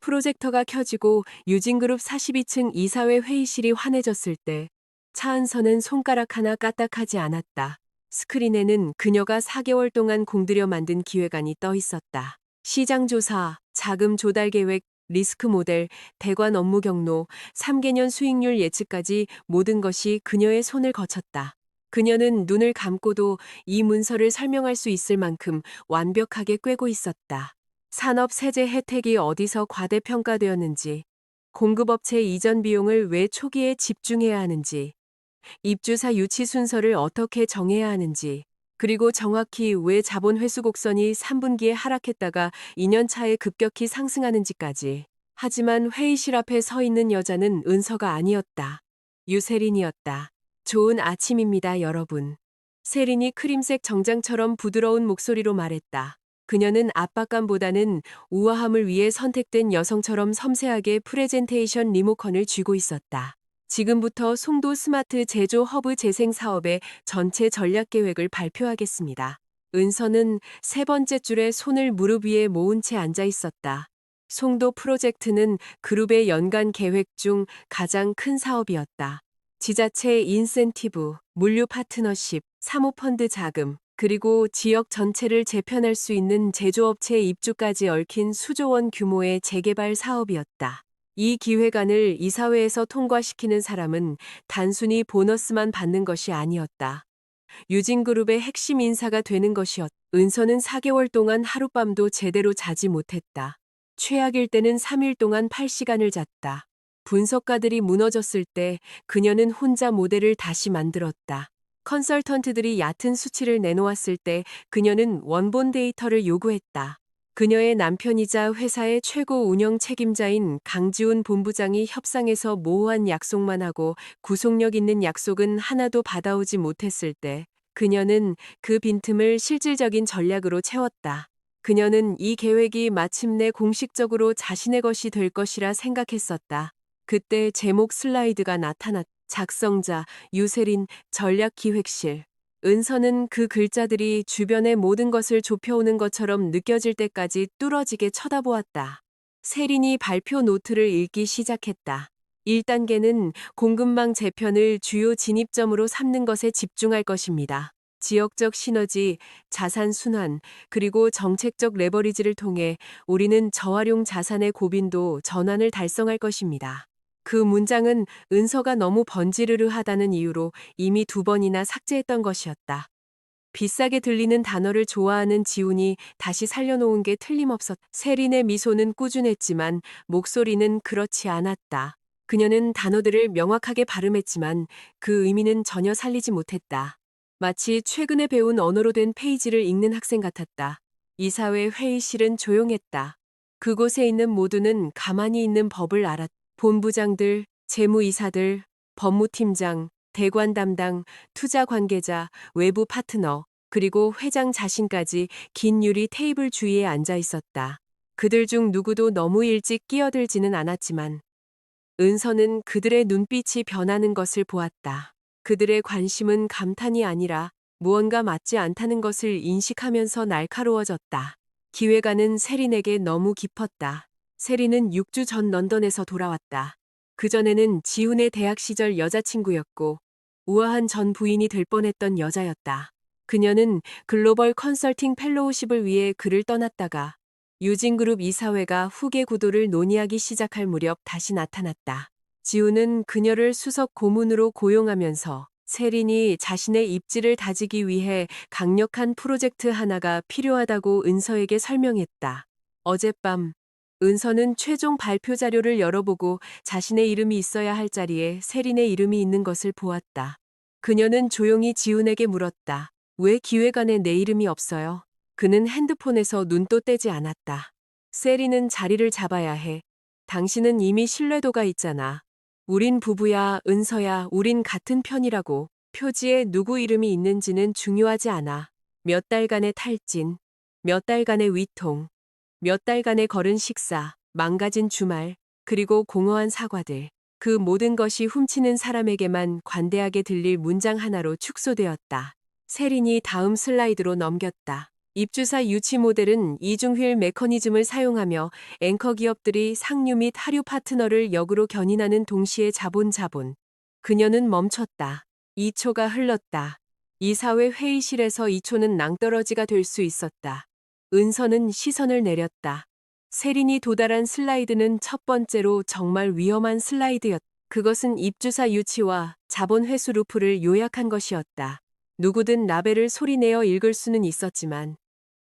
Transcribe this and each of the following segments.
프로젝터가 켜지고 유진그룹 42층 이사회 회의실이 환해졌을 때 차은서는 손가락 하나 까딱하지 않았다. 스크린에는 그녀가 4개월 동안 공들여 만든 기획안이 떠 있었다. 시장 조사, 자금 조달 계획, 리스크 모델, 대관 업무 경로, 3개년 수익률 예측까지 모든 것이 그녀의 손을 거쳤다. 그녀는 눈을 감고도 이 문서를 설명할 수 있을 만큼 완벽하게 꿰고 있었다. 산업 세제 혜택이 어디서 과대평가되었는지, 공급업체 이전 비용을 왜 초기에 집중해야 하는지, 입주사 유치 순서를 어떻게 정해야 하는지, 그리고 정확히 왜 자본 회수 곡선이 3분기에 하락했다가 2년 차에 급격히 상승하는지까지. 하지만 회의실 앞에 서 있는 여자는 은서가 아니었다. 유세린이었다. 좋은 아침입니다, 여러분. 세린이 크림색 정장처럼 부드러운 목소리로 말했다. 그녀는 압박감보다는 우아함을 위해 선택된 여성처럼 섬세하게 프레젠테이션 리모컨을 쥐고 있었다. 지금부터 송도 스마트 제조 허브 재생 사업의 전체 전략 계획을 발표하겠습니다. 은서는 세 번째 줄에 손을 무릎 위에 모은 채 앉아 있었다. 송도 프로젝트는 그룹의 연간 계획 중 가장 큰 사업이었다. 지자체 인센티브, 물류 파트너십, 사모펀드 자금, 그리고 지역 전체를 재편할 수 있는 제조업체 입주까지 얽힌 수조 원 규모의 재개발 사업이었다. 이 기획안을 이사회에서 통과시키는 사람은 단순히 보너스만 받는 것이 아니었다. 유진그룹의 핵심 인사가 되는 것이었다. 은서는 4개월 동안 하룻밤도 제대로 자지 못했다. 최악일 때는 3일 동안 8시간을 잤다. 분석가들이 무너졌을 때 그녀는 혼자 모델을 다시 만들었다. 컨설턴트들이 얕은 수치를 내놓았을 때 그녀는 원본 데이터를 요구했다. 그녀의 남편이자 회사의 최고 운영 책임자인 강지훈 본부장이 협상에서 모호한 약속만 하고 구속력 있는 약속은 하나도 받아오지 못했을 때 그녀는 그 빈틈을 실질적인 전략으로 채웠다. 그녀는 이 계획이 마침내 공식적으로 자신의 것이 될 것이라 생각했었다. 그때 제목 슬라이드가 나타났다. 작성자 유세린 전략기획실. 은서는 그 글자들이 주변의 모든 것을 좁혀오는 것처럼 느껴질 때까지 뚫어지게 쳐다보았다. 세린이 발표 노트를 읽기 시작했다. 1단계는 공급망 재편을 주요 진입점으로 삼는 것에 집중할 것입니다. 지역적 시너지, 자산 순환, 그리고 정책적 레버리지를 통해 우리는 저활용 자산의 고빈도 전환을 달성할 것입니다. 그 문장은 은서가 너무 번지르르하다는 이유로 이미 2번이나 삭제했던 것이었다. 비싸게 들리는 단어를 좋아하는 지훈이 다시 살려놓은 게 틀림없었다. 세린의 미소는 꾸준했지만 목소리는 그렇지 않았다. 그녀는 단어들을 명확하게 발음했지만 그 의미는 전혀 살리지 못했다. 마치 최근에 배운 언어로 된 페이지를 읽는 학생 같았다. 이사회 회의실은 조용했다. 그곳에 있는 모두는 가만히 있는 법을 알았다. 본부장들, 재무이사들, 법무팀장, 대관 담당, 투자 관계자, 외부 파트너, 그리고 회장 자신까지 긴 유리 테이블 주위에 앉아 있었다. 그들 중 누구도 너무 일찍 끼어들지는 않았지만 은서는 그들의 눈빛이 변하는 것을 보았다. 그들의 관심은 감탄이 아니라 무언가 맞지 않다는 것을 인식하면서 날카로워졌다. 기획안은 세린에게 너무 깊었다. 세린은 6주 전 런던에서 돌아왔다. 그전에는 지훈의 대학 시절 여자친구였고 우아한 전 부인이 될 뻔했던 여자였다. 그녀는 글로벌 컨설팅 펠로우십을 위해 그를 떠났다가 유진그룹 이사회가 후계 구도를 논의하기 시작할 무렵 다시 나타났다. 지훈은 그녀를 수석 고문으로 고용하면서 세린이 자신의 입지를 다지기 위해 강력한 프로젝트 하나가 필요하다고 은서에게 설명했다. 어젯밤 은서는 최종 발표 자료를 열어보고 자신의 이름이 있어야 할 자리에 세린의 이름이 있는 것을 보았다. 그녀는 조용히 지훈에게 물었다. 왜 기획안에 내 이름이 없어요? 그는 핸드폰에서 눈도 떼지 않았다. 세린은 자리를 잡아야 해. 당신은 이미 신뢰도가 있잖아. 우린 부부야, 은서야, 우린 같은 편이라고. 표지에 누구 이름이 있는지는 중요하지 않아. 몇 달간의 탈진, 몇 달간의 위통, 몇 달간의 거른 식사, 망가진 주말, 그리고 공허한 사과들. 그 모든 것이 훔치는 사람에게만 관대하게 들릴 문장 하나로 축소되었다. 세린이 다음 슬라이드로 넘겼다. 입주사 유치 모델은 이중휠 메커니즘을 사용하며 앵커 기업들이 상류 및 하류 파트너를 역으로 견인하는 동시에 자본. 그녀는 멈췄다. 2초가 흘렀다. 이사회 회의실에서 2초는 낭떠러지가 될 수 있었다. 은서는 시선을 내렸다. 세린이 도달한 슬라이드는 첫 번째로 정말 위험한 슬라이드였다. 그것은 입주사 유치와 자본 회수 루프를 요약한 것이었다. 누구든 라벨을 소리내어 읽을 수는 있었지만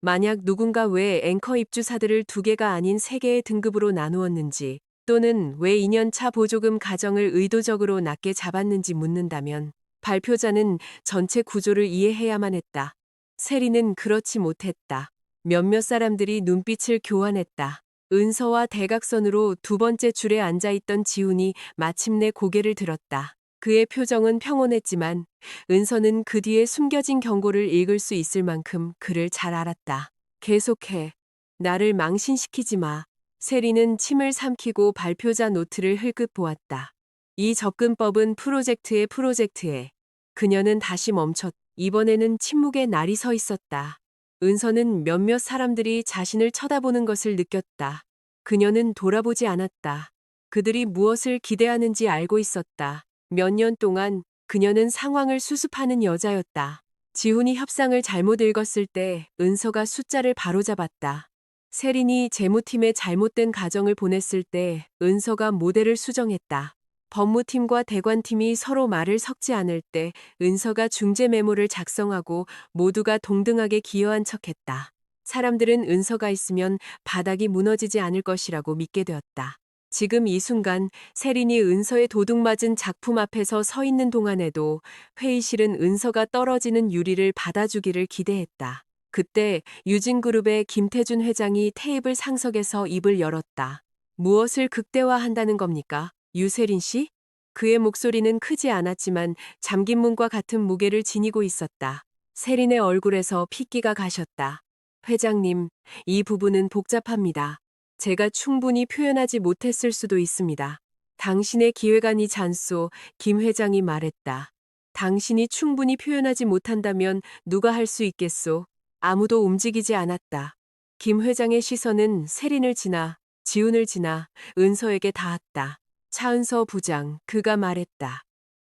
만약 누군가 왜 앵커 입주사들을 2개가 아닌 3개의 등급으로 나누었는지 또는 왜 2년차 보조금 가정을 의도적으로 낮게 잡았는지 묻는다면 발표자는 전체 구조를 이해해야만 했다. 세리는 그렇지 못했다. 몇몇 사람들이 눈빛을 교환했다. 은서와 대각선으로 2번째 줄에 앉아있던 지훈이 마침내 고개를 들었다. 그의 표정은 평온했지만 은서는 그 뒤에 숨겨진 경고를 읽을 수 있을 만큼 그를 잘 알았다. 계속해. 나를 망신시키지 마. 세리는 침을 삼키고 발표자 노트를 흘끗 보았다. 이 접근법은 프로젝트에. 그녀는 다시 멈췄. 이번에는 침묵의 날이 서 있었다. 은서는 몇몇 사람들이 자신을 쳐다보는 것을 느꼈다. 그녀는 돌아보지 않았다. 그들이 무엇을 기대하는지 알고 있었다. 몇 년 동안 그녀는 상황을 수습하는 여자였다. 지훈이 협상을 잘못 읽었을 때 은서가 숫자를 바로잡았다. 세린이 재무팀에 잘못된 가정을 보냈을 때 은서가 모델을 수정했다. 법무팀과 대관팀이 서로 말을 섞지 않을 때 은서가 중재 메모를 작성하고 모두가 동등하게 기여한 척했다. 사람들은 은서가 있으면 바닥이 무너지지 않을 것이라고 믿게 되었다. 지금 이 순간 세린이 은서의 도둑맞은 작품 앞에서 서 있는 동안에도 회의실은 은서가 떨어지는 유리를 받아주기를 기대했다. 그때 유진그룹의 김태준 회장이 테이블 상석에서 입을 열었다. 무엇을 극대화한다는 겁니까? 유세린 씨? 그의 목소리는 크지 않았지만 잠긴 문과 같은 무게를 지니고 있었다. 세린의 얼굴에서 핏기가 가셨다. 회장님, 이 부분은 복잡합니다. 제가 충분히 표현하지 못했을 수도 있습니다. 당신의 기획안이 잔소, 김 회장이 말했다. 당신이 충분히 표현하지 못한다면 누가 할 수 있겠소? 아무도 움직이지 않았다. 김 회장의 시선은 세린을 지나, 지훈을 지나 은서에게 닿았다. 차은서 부장, 그가 말했다.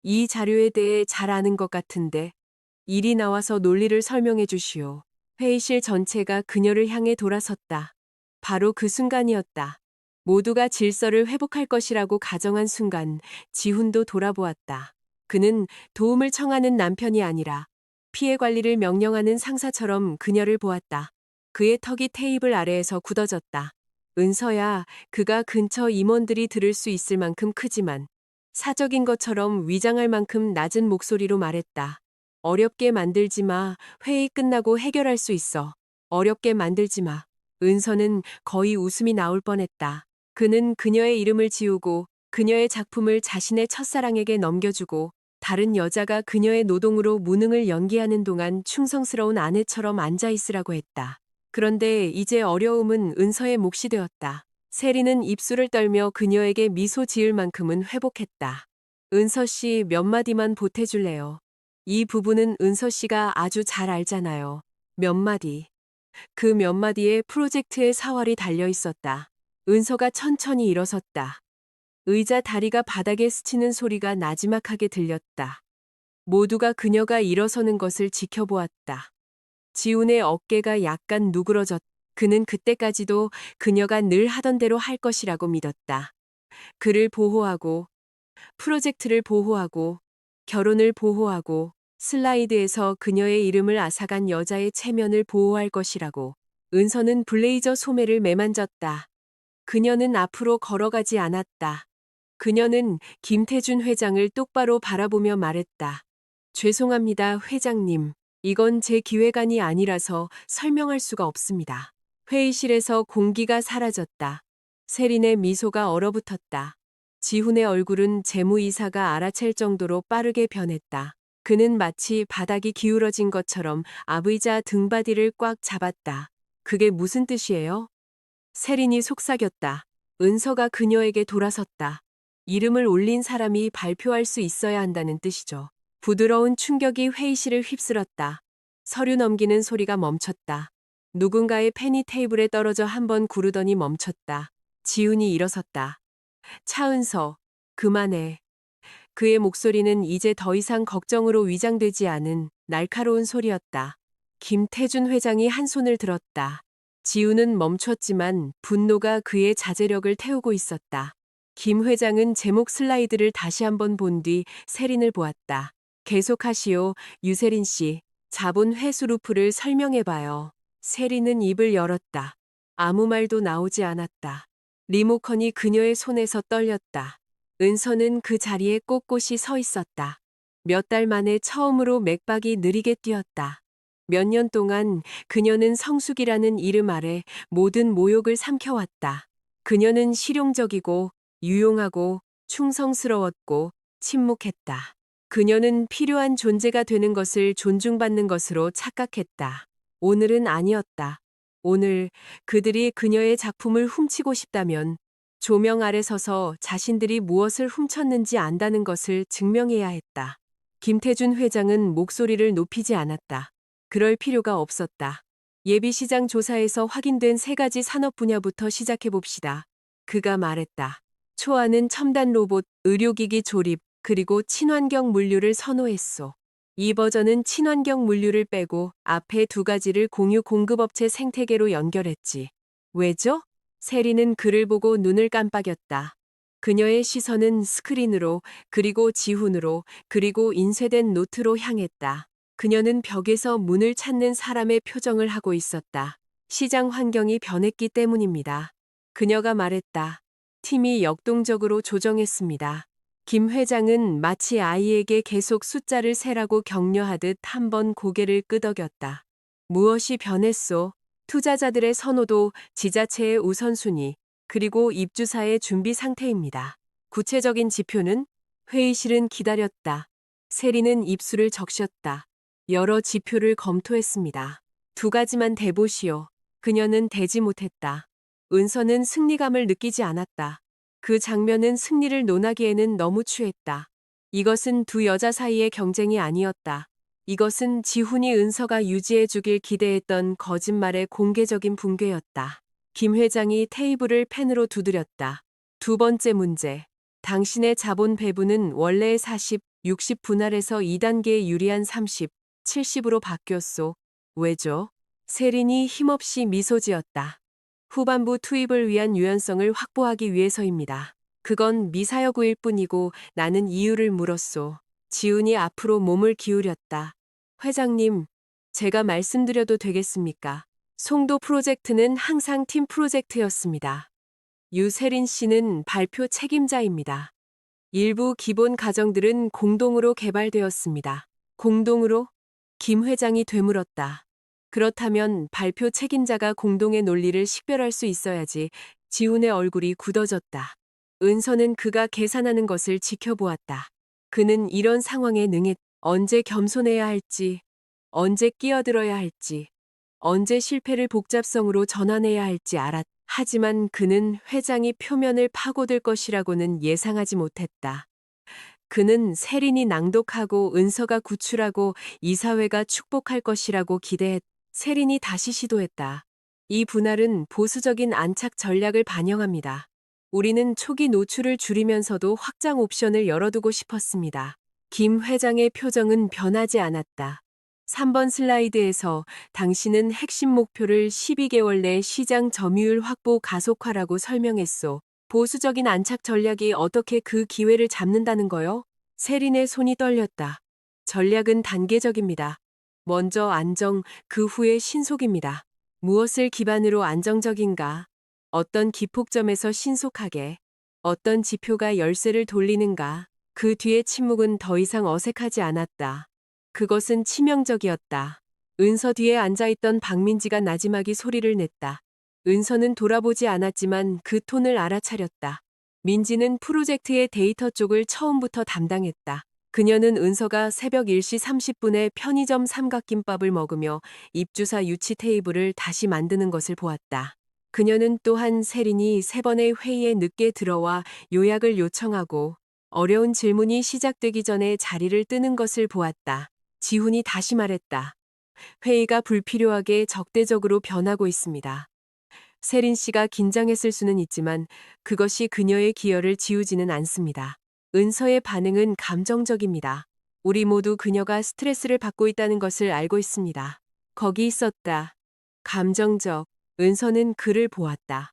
이 자료에 대해 잘 아는 것 같은데 이리 나와서 논리를 설명해 주시오. 회의실 전체가 그녀를 향해 돌아섰다. 바로 그 순간이었다. 모두가 질서를 회복할 것이라고 가정한 순간 지훈도 돌아보았다. 그는 도움을 청하는 남편이 아니라 피해 관리를 명령하는 상사처럼 그녀를 보았다. 그의 턱이 테이블 아래에서 굳어졌다. 은서야, 그가 근처 임원들이 들을 수 있을 만큼 크지만 사적인 것처럼 위장할 만큼 낮은 목소리로 말했다. 어렵게 만들지 마. 회의 끝나고 해결할 수 있어. 어렵게 만들지 마. 은서는 거의 웃음이 나올 뻔했다. 그는 그녀의 이름을 지우고 그녀의 작품을 자신의 첫사랑에게 넘겨주고 다른 여자가 그녀의 노동으로 무능을 연기하는 동안 충성스러운 아내처럼 앉아있으라고 했다. 그런데 이제 어려움은 은서의 몫이 되었다. 세리는 입술을 떨며 그녀에게 미소 지을 만큼은 회복했다. 은서 씨 몇 마디만 보태줄래요? 이 부분은 은서 씨가 아주 잘 알잖아요. 몇 마디. 그 몇 마디에 프로젝트의 사활이 달려 있었다. 은서가 천천히 일어섰다. 의자 다리가 바닥에 스치는 소리가 나지막하게 들렸다. 모두가 그녀가 일어서는 것을 지켜보았다. 지훈의 어깨가 약간 누그러졌다. 그는 그때까지도 그녀가 늘 하던 대로 할 것이라고 믿었다. 그를 보호하고, 프로젝트를 보호하고, 결혼을 보호하고, 슬라이드에서 그녀의 이름을 앗아간 여자의 체면을 보호할 것이라고. 은서는 블레이저 소매를 매만졌다. 그녀는 앞으로 걸어가지 않았다. 그녀는 김태준 회장을 똑바로 바라보며 말했다. 죄송합니다, 회장님. 이건 제 기획안이 아니라서 설명할 수가 없습니다. 회의실에서 공기가 사라졌다. 세린의 미소가 얼어붙었다. 지훈의 얼굴은 재무이사가 알아챌 정도로 빠르게 변했다. 그는 마치 바닥이 기울어진 것처럼 앞의자 등바디를 꽉 잡았다. 그게 무슨 뜻이에요? 세린이 속삭였다. 은서가 그녀에게 돌아섰다. 이름을 올린 사람이 발표할 수 있어야 한다는 뜻이죠. 부드러운 충격이 회의실을 휩쓸었다. 서류 넘기는 소리가 멈췄다. 누군가의 펜이 테이블에 떨어져 한 번 구르더니 멈췄다. 지훈이 일어섰다. 차은서, 그만해. 그의 목소리는 이제 더 이상 걱정으로 위장되지 않은 날카로운 소리였다. 김태준 회장이 한 손을 들었다. 지우는 멈췄지만 분노가 그의 자제력을 태우고 있었다. 김 회장은 제목 슬라이드를 다시 한번 본 뒤 세린을 보았다. 계속하시오, 유세린 씨. 자본 회수 루프를 설명해봐요. 세린은 입을 열었다. 아무 말도 나오지 않았다. 리모컨이 그녀의 손에서 떨렸다. 은서는 그 자리에 꼿꼿이 서 있었다. 몇 달 만에 처음으로 맥박이 느리게 뛰었다. 몇 년 동안 그녀는 성숙이라는 이름 아래 모든 모욕을 삼켜왔다. 그녀는 실용적이고 유용하고 충성스러웠고 침묵했다. 그녀는 필요한 존재가 되는 것을 존중받는 것으로 착각했다. 오늘은 아니었다. 오늘 그들이 그녀의 작품을 훔치고 싶다면 조명 아래 서서 자신들이 무엇을 훔쳤는지 안다는 것을 증명해야 했다. 김태준 회장은 목소리를 높이지 않았다. 그럴 필요가 없었다. 예비시장 조사에서 확인된 3가지 산업 분야부터 시작해봅시다. 그가 말했다. 초안은 첨단 로봇, 의료기기 조립, 그리고 친환경 물류를 선호했소. 이 버전은 친환경 물류를 빼고 앞에 2가지를 공유 공급업체 생태계로 연결했지. 왜죠? 세리는 그를 보고 눈을 깜빡였다. 그녀의 시선은 스크린으로, 그리고 지훈으로, 그리고 인쇄된 노트로 향했다. 그녀는 벽에서 문을 찾는 사람의 표정을 하고 있었다. 시장 환경이 변했기 때문입니다. 그녀가 말했다. 팀이 역동적으로 조정했습니다. 김 회장은 마치 아이에게 계속 숫자를 세라고 격려하듯 한 번 고개를 끄덕였다. 무엇이 변했소? 투자자들의 선호도, 지자체의 우선순위, 그리고 입주사의 준비 상태입니다. 구체적인 지표는? 회의실은 기다렸다. 세리는 입술을 적셨다. 여러 지표를 검토했습니다. 2가지만 대보시오. 그녀는 대지 못했다. 은서는 승리감을 느끼지 않았다. 그 장면은 승리를 논하기에는 너무 추했다. 이것은 2 여자 사이의 경쟁이 아니었다. 이것은 지훈이 은서가 유지해주길 기대했던 거짓말의 공개적인 붕괴였다. 김 회장이 테이블을 펜으로 두드렸다. 2번째 문제. 당신의 자본 배분은 원래의 40, 60 분할에서 2단계에 유리한 30, 70으로 바뀌었소. 왜죠? 세린이 힘없이 미소 지었다. 후반부 투입을 위한 유연성을 확보하기 위해서입니다. 그건 미사여구일 뿐이고 나는 이유를 물었소. 지훈이 앞으로 몸을 기울였다. 회장님, 제가 말씀드려도 되겠습니까? 송도 프로젝트는 항상 팀 프로젝트였습니다. 유세린 씨는 발표 책임자입니다. 일부 기본 과정들은 공동으로 개발되었습니다. 공동으로? 김 회장이 되물었다. 그렇다면 발표 책임자가 공동의 논리를 식별할 수 있어야지. 지훈의 얼굴이 굳어졌다. 은서는 그가 계산하는 것을 지켜보았다. 그는 이런 상황에 언제 겸손해야 할지, 언제 끼어들어야 할지, 언제 실패를 복잡성으로 전환해야 할지 알았다. 하지만 그는 회장이 표면을 파고들 것이라고는 예상하지 못했다. 그는 세린이 낭독하고 은서가 구출하고 이사회가 축복할 것이라고 기대했다. 세린이 다시 시도했다. 이 분할은 보수적인 안착 전략을 반영합니다. 우리는 초기 노출을 줄이면서도 확장 옵션을 열어두고 싶었습니다. 김 회장의 표정은 변하지 않았다. 3번 슬라이드에서 당신은 핵심 목표를 12개월 내 시장 점유율 확보 가속화라고 설명했소. 보수적인 안착 전략이 어떻게 그 기회를 잡는다는 거요? 세린의 손이 떨렸다. 전략은 단계적입니다. 먼저 안정, 그 후에 신속입니다. 무엇을 기반으로 안정적인가? 어떤 기폭점에서 신속하게? 어떤 지표가 열쇠를 돌리는가? 그 뒤의 침묵은 더 이상 어색하지 않았다. 그것은 치명적이었다. 은서 뒤에 앉아있던 박민지가 나지막이 소리를 냈다. 은서는 돌아보지 않았지만 그 톤을 알아차렸다. 민지는 프로젝트의 데이터 쪽을 처음부터 담당했다. 그녀는 은서가 새벽 1시 30분에 편의점 삼각김밥을 먹으며 입주사 유치 테이블을 다시 만드는 것을 보았다. 그녀는 또한 세린이 3번의 회의에 늦게 들어와 요약을 요청하고 어려운 질문이 시작되기 전에 자리를 뜨는 것을 보았다. 지훈이 다시 말했다. 회의가 불필요하게 적대적으로 변하고 있습니다. 세린 씨가 긴장했을 수는 있지만 그것이 그녀의 기여를 지우지는 않습니다. 은서의 반응은 감정적입니다. 우리 모두 그녀가 스트레스를 받고 있다는 것을 알고 있습니다. 거기 있었다. 감정적. 은서는 그를 보았다.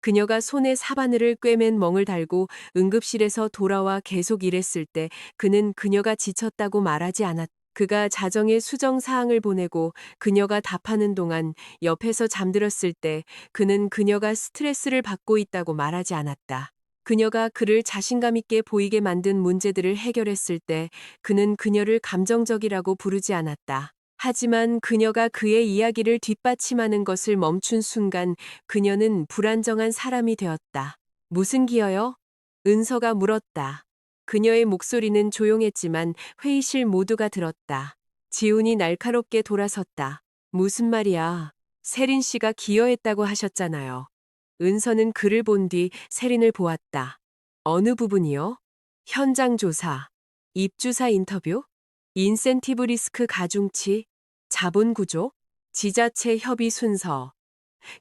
그녀가 손에 사바늘을 꿰맨 멍을 달고 응급실에서 돌아와 계속 일했을 때 그는 그녀가 지쳤다고 말하지 않았다. 그가 자정에 수정 사항을 보내고 그녀가 답하는 동안 옆에서 잠들었을 때 그는 그녀가 스트레스를 받고 있다고 말하지 않았다. 그녀가 그를 자신감 있게 보이게 만든 문제들을 해결했을 때 그는 그녀를 감정적이라고 부르지 않았다. 하지만 그녀가 그의 이야기를 뒷받침하는 것을 멈춘 순간 그녀는 불안정한 사람이 되었다. 무슨 기여요? 은서가 물었다. 그녀의 목소리는 조용했지만 회의실 모두가 들었다. 지훈이 날카롭게 돌아섰다. 무슨 말이야? 세린 씨가 기여했다고 하셨잖아요. 은서는 그를 본 뒤 세린을 보았다. 어느 부분이요? 현장 조사, 입주사 인터뷰, 인센티브 리스크 가중치, 자본 구조, 지자체 협의 순서,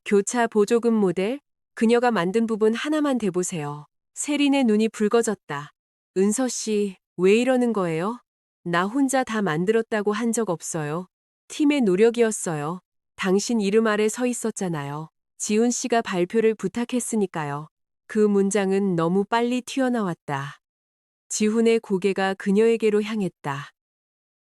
교차 보조금 모델, 그녀가 만든 부분 하나만 대보세요. 세린의 눈이 붉어졌다. 은서 씨, 왜 이러는 거예요? 나 혼자 다 만들었다고 한 적 없어요. 팀의 노력이었어요. 당신 이름 아래 서 있었잖아요. 지훈 씨가 발표를 부탁했으니까요. 그 문장은 너무 빨리 튀어나왔다. 지훈의 고개가 그녀에게로 향했다.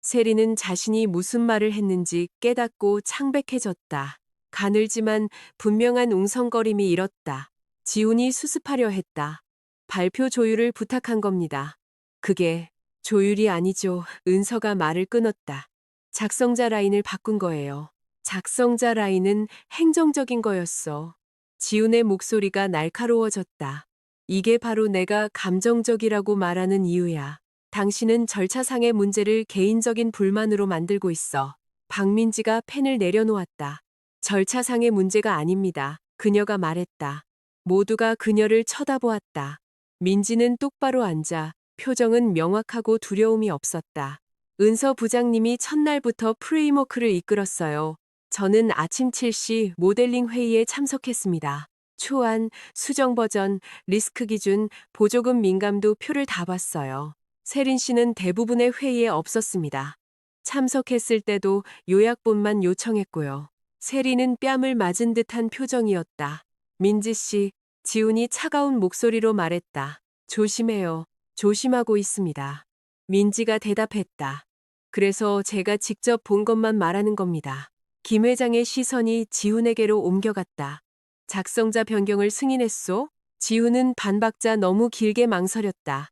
세린은 자신이 무슨 말을 했는지 깨닫고 창백해졌다. 가늘지만 분명한 웅성거림이 일었다. 지훈이 수습하려 했다. 발표 조율을 부탁한 겁니다. 그게 조율이 아니죠. 은서가 말을 끊었다. 작성자 라인을 바꾼 거예요. 작성자 라인은 행정적인 거였어. 지훈의 목소리가 날카로워졌다. 이게 바로 내가 감정적이라고 말하는 이유야. 당신은 절차상의 문제를 개인적인 불만으로 만들고 있어. 박민지가 펜을 내려놓았다. 절차상의 문제가 아닙니다. 그녀가 말했다. 모두가 그녀를 쳐다보았다. 민지는 똑바로 앉아 표정은 명확하고 두려움이 없었다. 은서 부장님이 첫날부터 프레임워크를 이끌었어요. 저는 아침 7시 모델링 회의에 참석했습니다. 초안, 수정 버전, 리스크 기준, 보조금 민감도 표를 다 봤어요. 세린 씨는 대부분의 회의에 없었습니다. 참석했을 때도 요약본만 요청했고요. 세린은 뺨을 맞은 듯한 표정이었다. 민지 씨, 지훈이 차가운 목소리로 말했다. 조심해요. 조심하고 있습니다. 민지가 대답했다. 그래서 제가 직접 본 것만 말하는 겁니다. 김 회장의 시선이 지훈에게로 옮겨갔다. 작성자 변경을 승인했소? 지훈은 반박자 너무 길게 망설였다.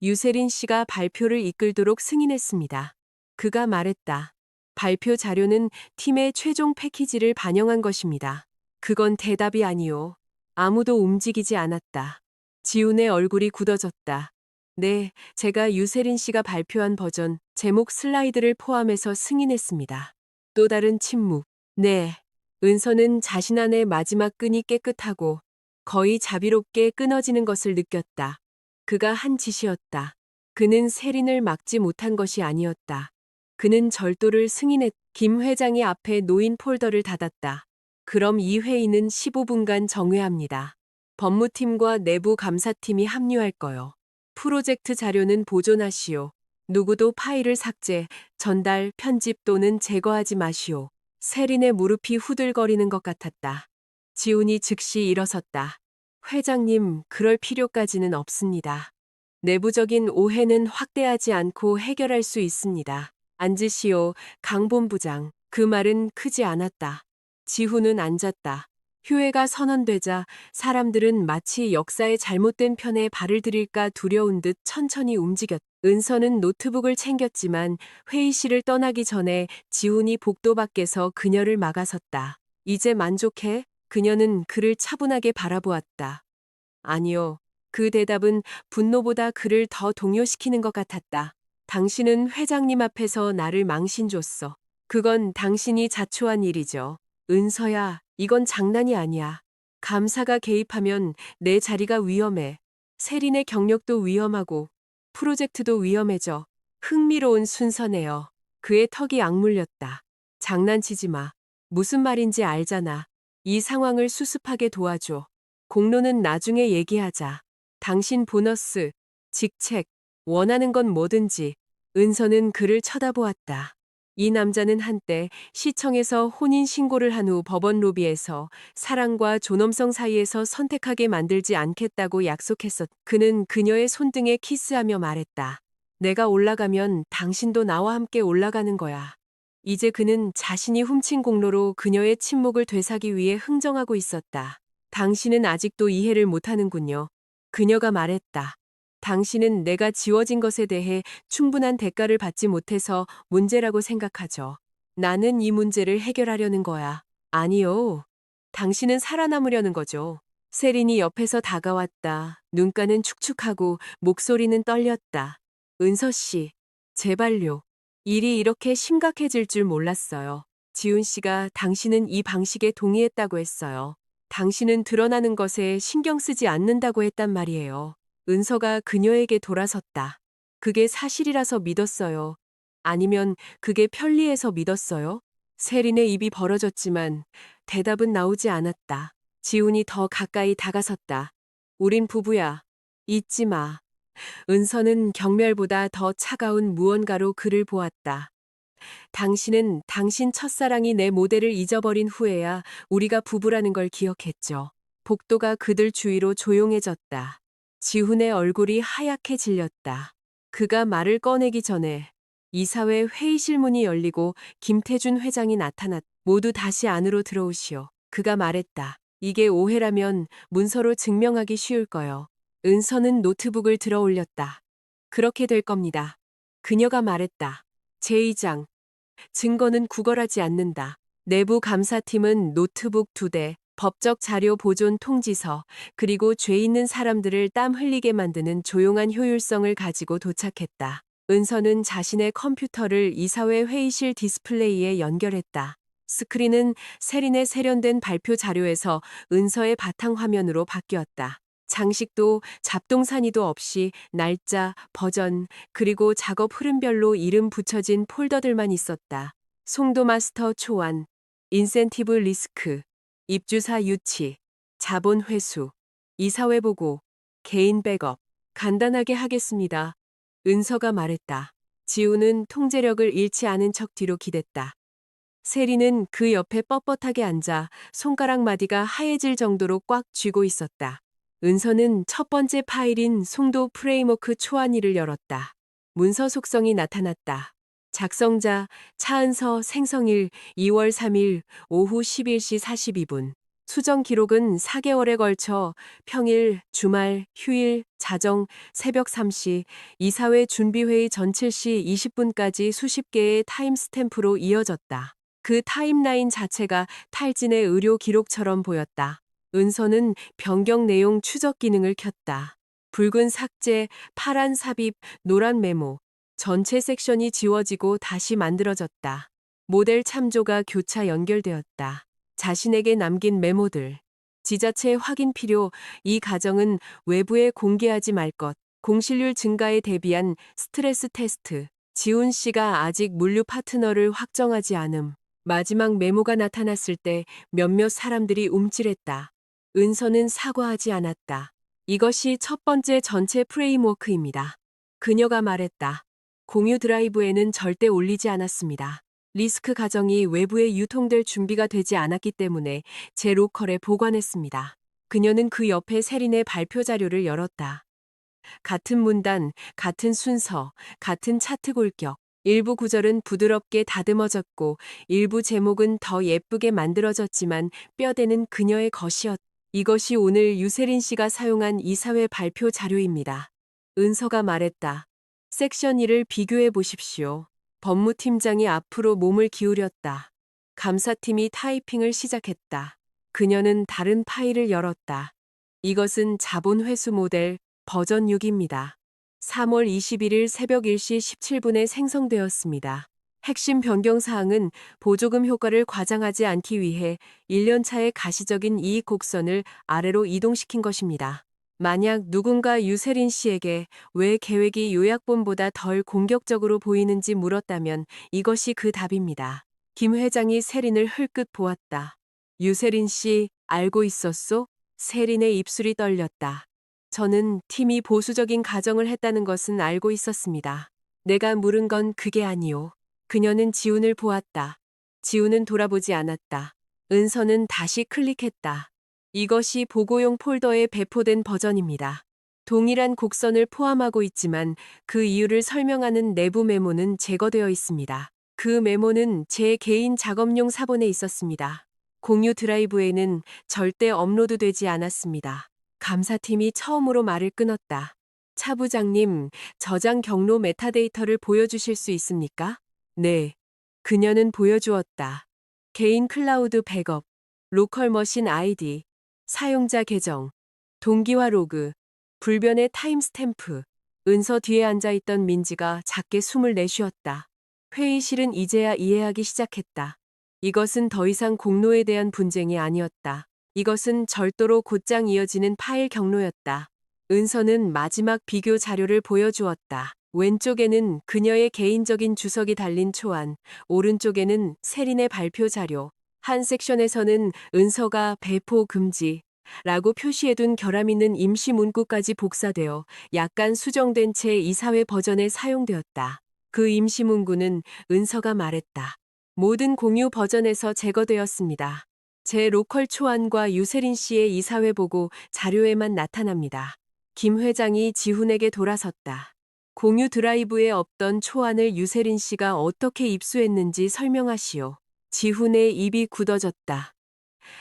유세린 씨가 발표를 이끌도록 승인했습니다. 그가 말했다. 발표 자료는 팀의 최종 패키지를 반영한 것입니다. 그건 대답이 아니오. 아무도 움직이지 않았다. 지훈의 얼굴이 굳어졌다. 네, 제가 유세린 씨가 발표한 버전, 제목 슬라이드를 포함해서 승인했습니다. 또 다른 침묵. 네. 은서는 자신 안의 마지막 끈이 깨끗하고 거의 자비롭게 끊어지는 것을 느꼈다. 그가 한 짓이었다. 그는 세린을 막지 못한 것이 아니었다. 그는 절도를 승인했. 김 회장이 앞에 놓인 폴더를 닫았다. 그럼 이 회의는 15분간 정회합니다. 법무팀과 내부 감사팀이 합류할 거요. 프로젝트 자료는 보존하시오. 누구도 파일을 삭제, 전달, 편집 또는 제거하지 마시오. 세린의 무릎이 후들거리는 것 같았다. 지훈이 즉시 일어섰다. 회장님, 그럴 필요까지는 없습니다. 내부적인 오해는 확대하지 않고 해결할 수 있습니다. 앉으시오, 강 본부장. 그 말은 크지 않았다. 지훈은 앉았다. 휴회가 선언되자 사람들은 마치 역사의 잘못된 편에 발을 들일까 두려운 듯 천천히 움직였다. 은서는 노트북을 챙겼지만 회의실을 떠나기 전에 지훈이 복도 밖에서 그녀를 막아섰다. 이제 만족해? 그녀는 그를 차분하게 바라보았다. 아니요. 그 대답은 분노보다 그를 더 동요시키는 것 같았다. 당신은 회장님 앞에서 나를 망신줬어. 그건 당신이 자초한 일이죠. 은서야, 이건 장난이 아니야. 감사가 개입하면 내 자리가 위험해. 세린의 경력도 위험하고 프로젝트도 위험해져. 흥미로운 순서네요. 그의 턱이 악물렸다. 장난치지 마. 무슨 말인지 알잖아. 이 상황을 수습하게 도와줘. 공로는 나중에 얘기하자. 당신 보너스, 직책, 원하는 건 뭐든지. 은서는 그를 쳐다보았다. 이 남자는 한때 시청에서 혼인 신고를 한 후 법원 로비에서 사랑과 존엄성 사이에서 선택하게 만들지 않겠다고 약속했었. 그는 그녀의 손등에 키스하며 말했다. 내가 올라가면 당신도 나와 함께 올라가는 거야. 이제 그는 자신이 훔친 공로로 그녀의 침묵을 되사기 위해 흥정하고 있었다. 당신은 아직도 이해를 못하는군요. 그녀가 말했다. 당신은 내가 지워진 것에 대해 충분한 대가를 받지 못해서 문제라고 생각하죠. 나는 이 문제를 해결하려는 거야. 아니요. 당신은 살아남으려는 거죠. 세린이 옆에서 다가왔다. 눈가는 축축하고 목소리는 떨렸다. 은서 씨, 제발요. 일이 이렇게 심각해질 줄 몰랐어요. 지훈 씨가 당신은 이 방식에 동의했다고 했어요. 당신은 드러나는 것에 신경 쓰지 않는다고 했단 말이에요. 은서가 그녀에게 돌아섰다. 그게 사실이라서 믿었어요. 아니면 그게 편리해서 믿었어요? 세린의 입이 벌어졌지만 대답은 나오지 않았다. 지훈이 더 가까이 다가섰다. 우린 부부야. 잊지 마. 은서는 경멸보다 더 차가운 무언가로 그를 보았다. 당신은 당신 첫사랑이 내 모델을 잊어버린 후에야 우리가 부부라는 걸 기억했죠. 복도가 그들 주위로 조용해졌다. 지훈의 얼굴이 하얗게 질렸다. 그가 말을 꺼내기 전에 이사회 회의실 문이 열리고 김태준 회장이 나타났다. 모두 다시 안으로 들어오시오. 그가 말했다. 이게 오해라면 문서로 증명하기 쉬울 거요. 은서는 노트북을 들어 올렸다. 그렇게 될 겁니다. 그녀가 말했다. 제2장. 증거는 구걸하지 않는다. 내부 감사팀은 노트북 2대, 법적 자료 보존 통지서, 그리고 죄 있는 사람들을 땀 흘리게 만드는 조용한 효율성을 가지고 도착했다. 은서는 자신의 컴퓨터를 이사회 회의실 디스플레이에 연결했다. 스크린은 세린의 세련된 발표 자료에서 은서의 바탕화면으로 바뀌었다. 장식도 잡동사니도 없이 날짜, 버전, 그리고 작업 흐름별로 이름 붙여진 폴더들만 있었다. 송도 마스터 초안, 인센티브 리스크, 입주사 유치, 자본 회수, 이사회 보고, 개인 백업, 간단하게 하겠습니다. 은서가 말했다. 지우는 통제력을 잃지 않은 척 뒤로 기댔다. 세리는 그 옆에 뻣뻣하게 앉아 손가락 마디가 하얘질 정도로 꽉 쥐고 있었다. 은서는 첫 번째 파일인 송도 프레임워크 초안일을 열었다. 문서 속성이 나타났다. 작성자 차은서 생성일 2월 3일 오후 11시 42분. 수정 기록은 4개월에 걸쳐 평일, 주말, 휴일, 자정, 새벽 3시, 이사회 준비회의 전 7시 20분까지 수십 개의 타임스탬프로 이어졌다. 그 타임라인 자체가 탈진의 의료 기록처럼 보였다. 은서는 변경 내용 추적 기능을 켰다. 붉은 삭제, 파란 삽입, 노란 메모. 전체 섹션이 지워지고 다시 만들어졌다. 모델 참조가 교차 연결되었다. 자신에게 남긴 메모들. 지자체 확인 필요. 이 가정은 외부에 공개하지 말 것. 공실률 증가에 대비한 스트레스 테스트. 지훈 씨가 아직 물류 파트너를 확정하지 않음. 마지막 메모가 나타났을 때 몇몇 사람들이 움찔했다. 은서는 사과하지 않았다. 이것이 첫 번째 전체 프레임워크입니다. 그녀가 말했다. 공유 드라이브에는 절대 올리지 않았습니다. 리스크 가정이 외부에 유통될 준비가 되지 않았기 때문에 제 로컬에 보관했습니다. 그녀는 그 옆에 세린의 발표 자료를 열었다. 같은 문단, 같은 순서, 같은 차트 골격. 일부 구절은 부드럽게 다듬어졌고 일부 제목은 더 예쁘게 만들어졌지만 뼈대는 그녀의 것이었다. 이것이 오늘 유세린 씨가 사용한 이사회 발표 자료입니다. 은서가 말했다. 섹션 1을 비교해 보십시오. 법무팀장이 앞으로 몸을 기울였다. 감사팀이 타이핑을 시작했다. 그녀는 다른 파일을 열었다. 이것은 자본 회수 모델 버전 6입니다. 3월 21일 새벽 1시 17분에 생성되었습니다. 핵심 변경 사항은 보조금 효과를 과장하지 않기 위해 1년차의 가시적인 이익 곡선을 아래로 이동시킨 것입니다. 만약 누군가 유세린 씨에게 왜 계획이 요약본보다 덜 공격적으로 보이는지 물었다면 이것이 그 답입니다. 김 회장이 세린을 흘끗 보았다. 유세린 씨, 알고 있었소? 세린의 입술이 떨렸다. 저는 팀이 보수적인 가정을 했다는 것은 알고 있었습니다. 내가 물은 건 그게 아니오. 그녀는 지훈을 보았다. 지훈은 돌아보지 않았다. 은서는 다시 클릭했다. 이것이 보고용 폴더에 배포된 버전입니다. 동일한 곡선을 포함하고 있지만 그 이유를 설명하는 내부 메모는 제거되어 있습니다. 그 메모는 제 개인 작업용 사본에 있었습니다. 공유 드라이브에는 절대 업로드되지 않았습니다. 감사팀이 처음으로 말을 끊었다. 차 부장님, 저장 경로 메타데이터를 보여주실 수 있습니까? 네. 그녀는 보여주었다. 개인 클라우드 백업, 로컬 머신 아이디, 사용자 계정, 동기화 로그, 불변의 타임스탬프. 은서 뒤에 앉아있던 민지가 작게 숨을 내쉬었다. 회의실은 이제야 이해하기 시작했다. 이것은 더 이상 공로에 대한 분쟁이 아니었다. 이것은 절도로 곧장 이어지는 파일 경로였다. 은서는 마지막 비교 자료를 보여주었다. 왼쪽에는 그녀의 개인적인 주석이 달린 초안, 오른쪽에는 세린의 발표 자료. 한 섹션에서는 은서가 배포 금지 라고 표시해둔 결함 있는 임시 문구까지 복사되어 약간 수정된 채 이사회 버전에 사용되었다. 그 임시 문구는 은서가 말했다. 모든 공유 버전에서 제거되었습니다. 제 로컬 초안과 유세린 씨의 이사회 보고 자료에만 나타납니다. 김 회장이 지훈에게 돌아섰다. 공유 드라이브에 없던 초안을 유세린 씨가 어떻게 입수했는지 설명하시오. 지훈의 입이 굳어졌다.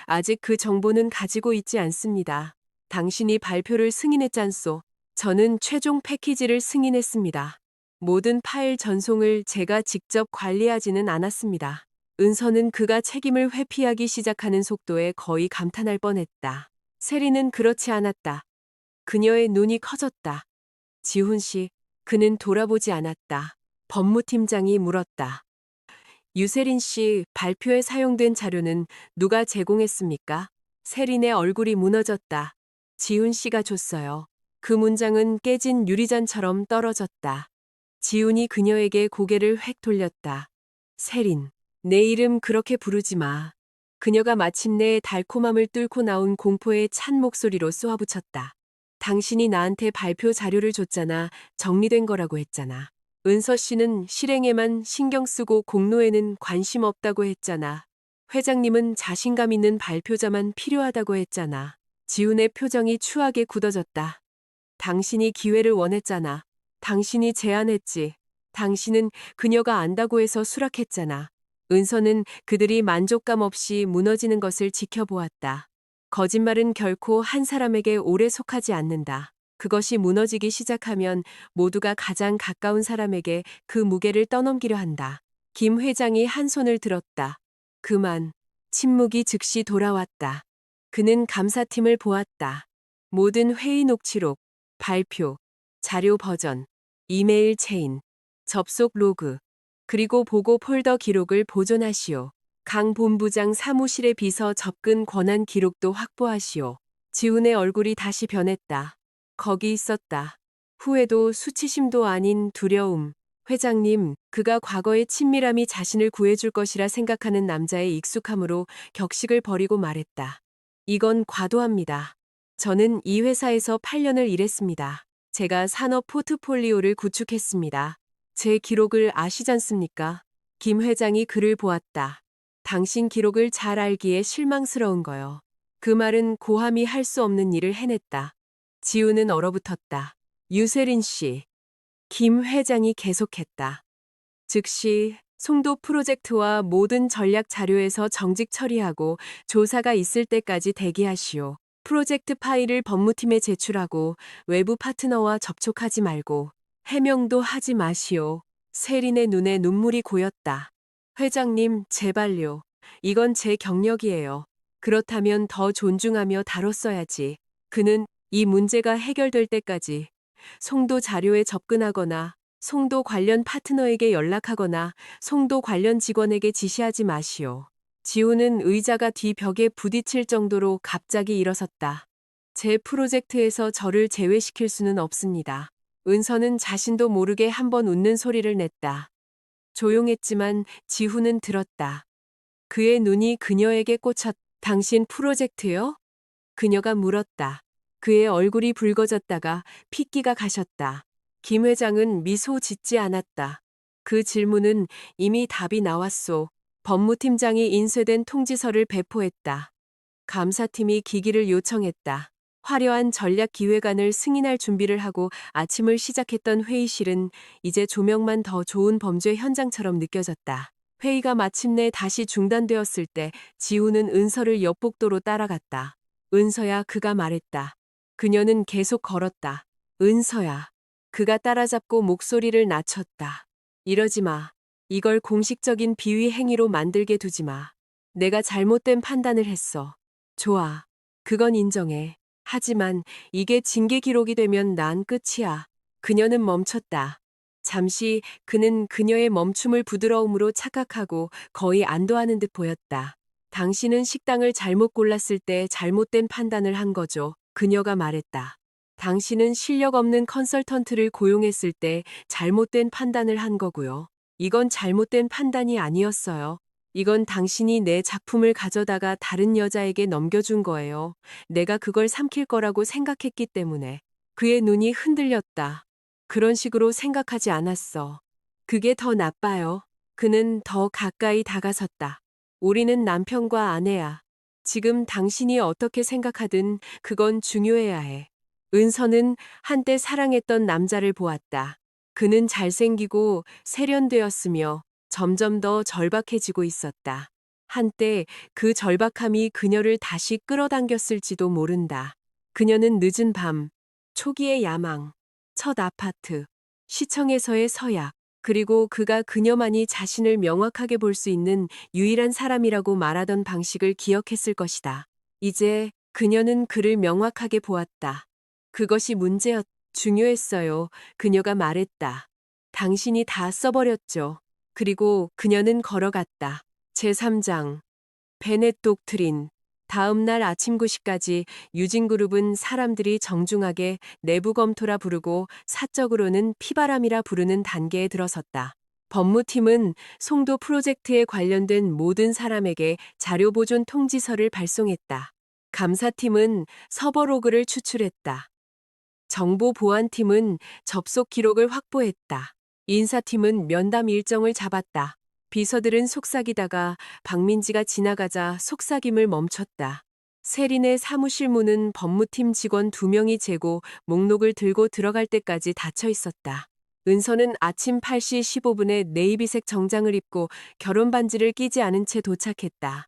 아직 그 정보는 가지고 있지 않습니다. 당신이 발표를 승인했잖소. 저는 최종 패키지를 승인했습니다. 모든 파일 전송을 제가 직접 관리하지는 않았습니다. 은서는 그가 책임을 회피하기 시작하는 속도에 거의 감탄할 뻔했다. 세리는 그렇지 않았다. 그녀의 눈이 커졌다. 지훈 씨, 그는 돌아보지 않았다. 법무팀장이 물었다. 유세린 씨 발표에 사용된 자료는 누가 제공했습니까? 세린의 얼굴이 무너졌다. 지훈 씨가 줬어요. 그 문장은 깨진 유리잔처럼 떨어졌다. 지훈이 그녀에게 고개를 획 돌렸다. 세린, 내 이름 그렇게 부르지 마. 그녀가 마침내 달콤함을 뚫고 나온 공포의 찬 목소리로 쏘아붙였다. 당신이 나한테 발표 자료를 줬잖아. 정리된 거라고 했잖아. 은서 씨는 실행에만 신경 쓰고 공로에는 관심 없다고 했잖아. 회장님은 자신감 있는 발표자만 필요하다고 했잖아. 지훈의 표정이 추하게 굳어졌다. 당신이 기회를 원했잖아. 당신이 제안했지. 당신은 그녀가 안다고 해서 수락했잖아. 은서는 그들이 만족감 없이 무너지는 것을 지켜보았다. 거짓말은 결코 한 사람에게 오래 속하지 않는다. 그것이 무너지기 시작하면 모두가 가장 가까운 사람에게 그 무게를 떠넘기려 한다. 김 회장이 한 손을 들었다. 그만. 침묵이 즉시 돌아왔다. 그는 감사팀을 보았다. 모든 회의 녹취록, 발표, 자료 버전, 이메일 체인, 접속 로그, 그리고 보고 폴더 기록을 보존하시오. 강 본부장 사무실의 비서 접근 권한 기록도 확보하시오. 지훈의 얼굴이 다시 변했다. 거기 있었다. 후회도 수치심도 아닌 두려움. 회장님, 그가 과거의 친밀함이 자신을 구해줄 것이라 생각하는 남자의 익숙함으로 격식을 버리고 말했다. 이건 과도합니다. 저는 이 회사에서 8년을 일했습니다. 제가 산업 포트폴리오를 구축했습니다. 제 기록을 아시잖습니까? 김 회장이 그를 보았다. 당신 기록을 잘 알기에 실망스러운 거요. 그 말은 고함이 할 수 없는 일을 해냈다. 지우는 얼어붙었다. 유세린 씨. 김 회장이 계속했다. 즉시 송도 프로젝트와 모든 전략 자료에서 정직 처리하고 조사가 있을 때까지 대기하시오. 프로젝트 파일을 법무팀에 제출하고 외부 파트너와 접촉하지 말고 해명도 하지 마시오. 세린의 눈에 눈물이 고였다. 회장님, 제발요. 이건 제 경력이에요. 그렇다면 더 존중하며 다뤘어야지. 그는 이 문제가 해결될 때까지 송도 자료에 접근하거나 송도 관련 파트너에게 연락하거나 송도 관련 직원에게 지시하지 마시오. 지우는 의자가 뒤 벽에 부딪힐 정도로 갑자기 일어섰다. 제 프로젝트에서 저를 제외시킬 수는 없습니다. 은서는 자신도 모르게 한번 웃는 소리를 냈다. 조용했지만 지훈은 들었다. 그의 눈이 그녀에게 꽂혔다. 당신 프로젝트요? 그녀가 물었다. 그의 얼굴이 붉어졌다가 핏기가 가셨다. 김 회장은 미소 짓지 않았다. 그 질문은 이미 답이 나왔소. 법무팀장이 인쇄된 통지서를 배포했다. 감사팀이 기기를 요청했다. 화려한 전략기획안을 승인할 준비를 하고 아침을 시작했던 회의실은 이제 조명만 더 좋은 범죄 현장처럼 느껴졌다. 회의가 마침내 다시 중단되었을 때 지우는 은서를 옆복도로 따라갔다. 은서야, 그가 말했다. 그녀는 계속 걸었다. 은서야. 그가 따라잡고 목소리를 낮췄다. 이러지 마. 이걸 공식적인 비위 행위로 만들게 두지 마. 내가 잘못된 판단을 했어. 좋아. 그건 인정해. 하지만 이게 징계 기록이 되면 난 끝이야. 그녀는 멈췄다. 잠시 그는 그녀의 멈춤을 부드러움으로 착각하고 거의 안도하는 듯 보였다. 당신은 식당을 잘못 골랐을 때 잘못된 판단을 한 거죠. 그녀가 말했다. 당신은 실력 없는 컨설턴트를 고용했을 때 잘못된 판단을 한 거고요. 이건 잘못된 판단이 아니었어요. 이건 당신이 내 작품을 가져다가 다른 여자에게 넘겨준 거예요. 내가 그걸 삼킬 거라고 생각했기 때문에. 그의 눈이 흔들렸다. 그런 식으로 생각하지 않았어. 그게 더 나빠요. 그는 더 가까이 다가섰다. 우리는 남편과 아내야. 지금 당신이 어떻게 생각하든 그건 중요해야 해. 은서는 한때 사랑했던 남자를 보았다. 그는 잘생기고 세련되었으며 점점 더 절박해지고 있었다. 한때 그 절박함이 그녀를 다시 끌어당겼을지도 모른다. 그녀는 늦은 밤, 초기의 야망, 첫 아파트, 시청에서의 서약, 그리고 그가 그녀만이 자신을 명확하게 볼 수 있는 유일한 사람이라고 말하던 방식을 기억했을 것이다. 이제 그녀는 그를 명확하게 보았다. 그것이 중요했어요. 그녀가 말했다. 당신이 다 써버렸죠. 그리고 그녀는 걸어갔다. 제3장. 베넷 독트린. 다음 날 아침 9시까지 유진그룹은 사람들이 정중하게 내부 검토라 부르고 사적으로는 피바람이라 부르는 단계에 들어섰다. 법무팀은 송도 프로젝트에 관련된 모든 사람에게 자료 보존 통지서를 발송했다. 감사팀은 서버로그를 추출했다. 정보보안팀은 접속 기록을 확보했다. 인사팀은 면담 일정을 잡았다. 비서들은 속삭이다가 박민지가 지나가자 속삭임을 멈췄다. 세린의 사무실 문은 법무팀 직원 2명이 재고 목록을 들고 들어갈 때까지 닫혀 있었다. 은서는 아침 8시 15분에 네이비색 정장을 입고 결혼 반지를 끼지 않은 채 도착했다.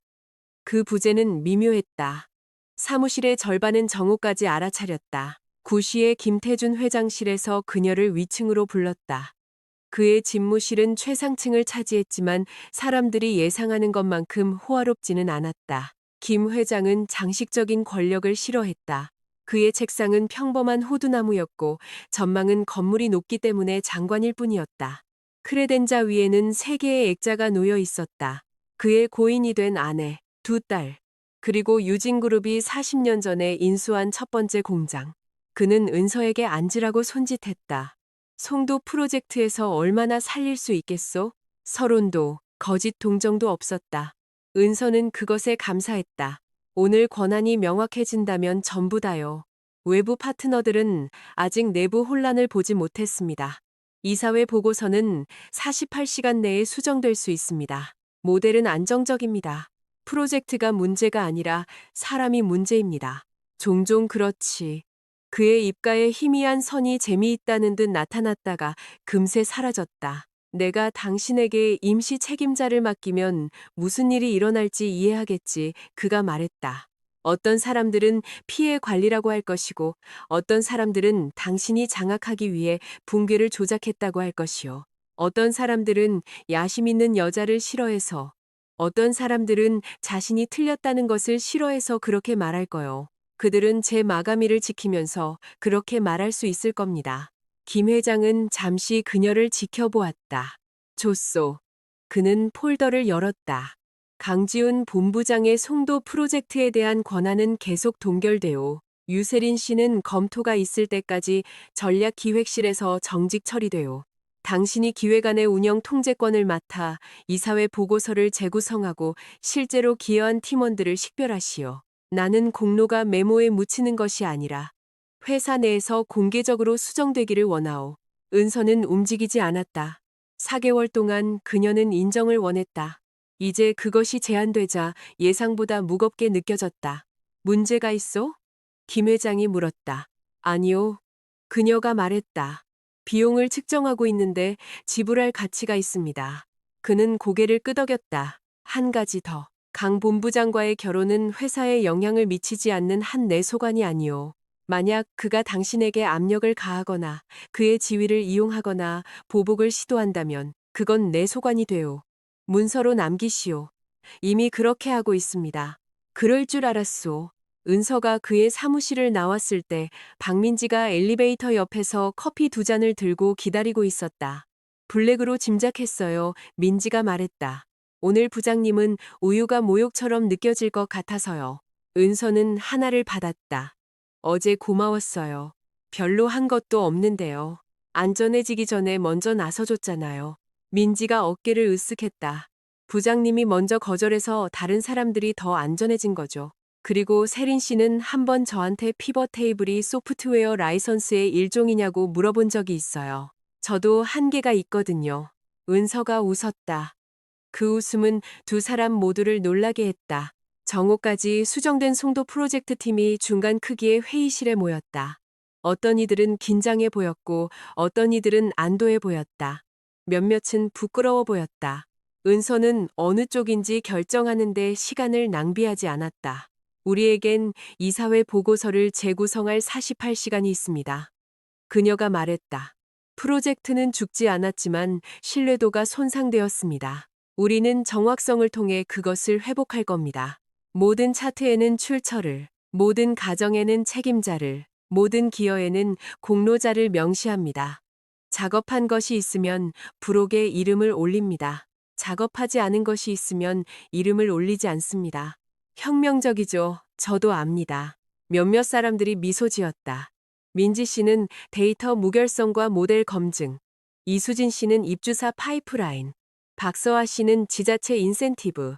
그 부재는 미묘했다. 사무실의 절반은 정오까지 알아차렸다. 9시에 김태준 회장실에서 그녀를 위층으로 불렀다. 그의 집무실은 최상층을 차지했지만 사람들이 예상하는 것만큼 호화롭지는 않았다. 김 회장은 장식적인 권력을 싫어했다. 그의 책상은 평범한 호두나무였고 전망은 건물이 높기 때문에 장관일 뿐이었다. 크레덴자 위에는 3개의 액자가 놓여 있었다. 그의 고인이 된 아내, 2딸, 그리고 유진그룹이 40년 전에 인수한 첫 번째 공장. 그는 은서에게 앉으라고 손짓했다. 송도 프로젝트에서 얼마나 살릴 수 있겠소? 서론도, 거짓 동정도 없었다. 은서는 그것에 감사했다. 오늘 권한이 명확해진다면 전부 다요. 외부 파트너들은 아직 내부 혼란을 보지 못했습니다. 이사회 보고서는 48시간 내에 수정될 수 있습니다. 모델은 안정적입니다. 프로젝트가 문제가 아니라 사람이 문제입니다. 종종 그렇지. 그의 입가에 희미한 선이 재미있다는 듯 나타났다가 금세 사라졌다. 내가 당신에게 임시 책임자를 맡기면 무슨 일이 일어날지 이해하겠지. 그가 말했다. 어떤 사람들은 피해 관리라고 할 것이고 어떤 사람들은 당신이 장악하기 위해 붕괴를 조작했다고 할 것이요. 어떤 사람들은 야심 있는 여자를 싫어해서 어떤 사람들은 자신이 틀렸다는 것을 싫어해서 그렇게 말할 거요. 그들은 제 마감일을 지키면서 그렇게 말할 수 있을 겁니다. 김 회장은 잠시 그녀를 지켜보았다. 줬소. 그는 폴더를 열었다. 강지훈 본부장의 송도 프로젝트에 대한 권한은 계속 동결되오. 유세린 씨는 검토가 있을 때까지 전략기획실에서 정직 처리되오. 당신이 기획안의 운영 통제권을 맡아 이사회 보고서를 재구성하고 실제로 기여한 팀원들을 식별하시오. 나는 공로가 메모에 묻히는 것이 아니라 회사 내에서 공개적으로 수정되기를 원하오. 은서는 움직이지 않았다. 4개월 동안 그녀는 인정을 원했다. 이제 그것이 제한되자 예상보다 무겁게 느껴졌다. 문제가 있어? 김 회장이 물었다. 아니요. 그녀가 말했다. 비용을 측정하고 있는데 지불할 가치가 있습니다. 그는 고개를 끄덕였다. 한 가지 더. 강 본부장과의 결혼은 회사에 영향을 미치지 않는 한 내 소관이 아니오. 만약 그가 당신에게 압력을 가하거나 그의 지위를 이용하거나 보복을 시도한다면 그건 내 소관이 되오. 문서로 남기시오. 이미 그렇게 하고 있습니다. 그럴 줄 알았소. 은서가 그의 사무실을 나왔을 때 박민지가 엘리베이터 옆에서 커피 2잔을 들고 기다리고 있었다. 블랙으로 짐작했어요. 민지가 말했다. 오늘 부장님은 우유가 모욕처럼 느껴질 것 같아서요. 은서는 하나를 받았다. 어제 고마웠어요. 별로 한 것도 없는데요. 안전해지기 전에 먼저 나서줬잖아요. 민지가 어깨를 으쓱했다. 부장님이 먼저 거절해서 다른 사람들이 더 안전해진 거죠. 그리고 세린 씨는 한번 저한테 피벗 테이블이 소프트웨어 라이선스의 일종이냐고 물어본 적이 있어요. 저도 한계가 있거든요. 은서가 웃었다. 그 웃음은 두 사람 모두를 놀라게 했다. 정오까지 수정된 송도 프로젝트 팀이 중간 크기의 회의실에 모였다. 어떤 이들은 긴장해 보였고 어떤 이들은 안도해 보였다. 몇몇은 부끄러워 보였다. 은서는 어느 쪽인지 결정하는데 시간을 낭비하지 않았다. 우리에겐 이사회 보고서를 재구성할 48시간이 있습니다. 그녀가 말했다. 프로젝트는 죽지 않았지만 신뢰도가 손상되었습니다. 우리는 정확성을 통해 그것을 회복할 겁니다. 모든 차트에는 출처를, 모든 가정에는 책임자를, 모든 기여에는 공로자를 명시합니다. 작업한 것이 있으면 부록에 이름을 올립니다. 작업하지 않은 것이 있으면 이름을 올리지 않습니다. 혁명적이죠. 저도 압니다. 몇몇 사람들이 미소 지었다. 민지 씨는 데이터 무결성과 모델 검증, 이수진 씨는 입주사 파이프라인, 박서아 씨는 지자체 인센티브,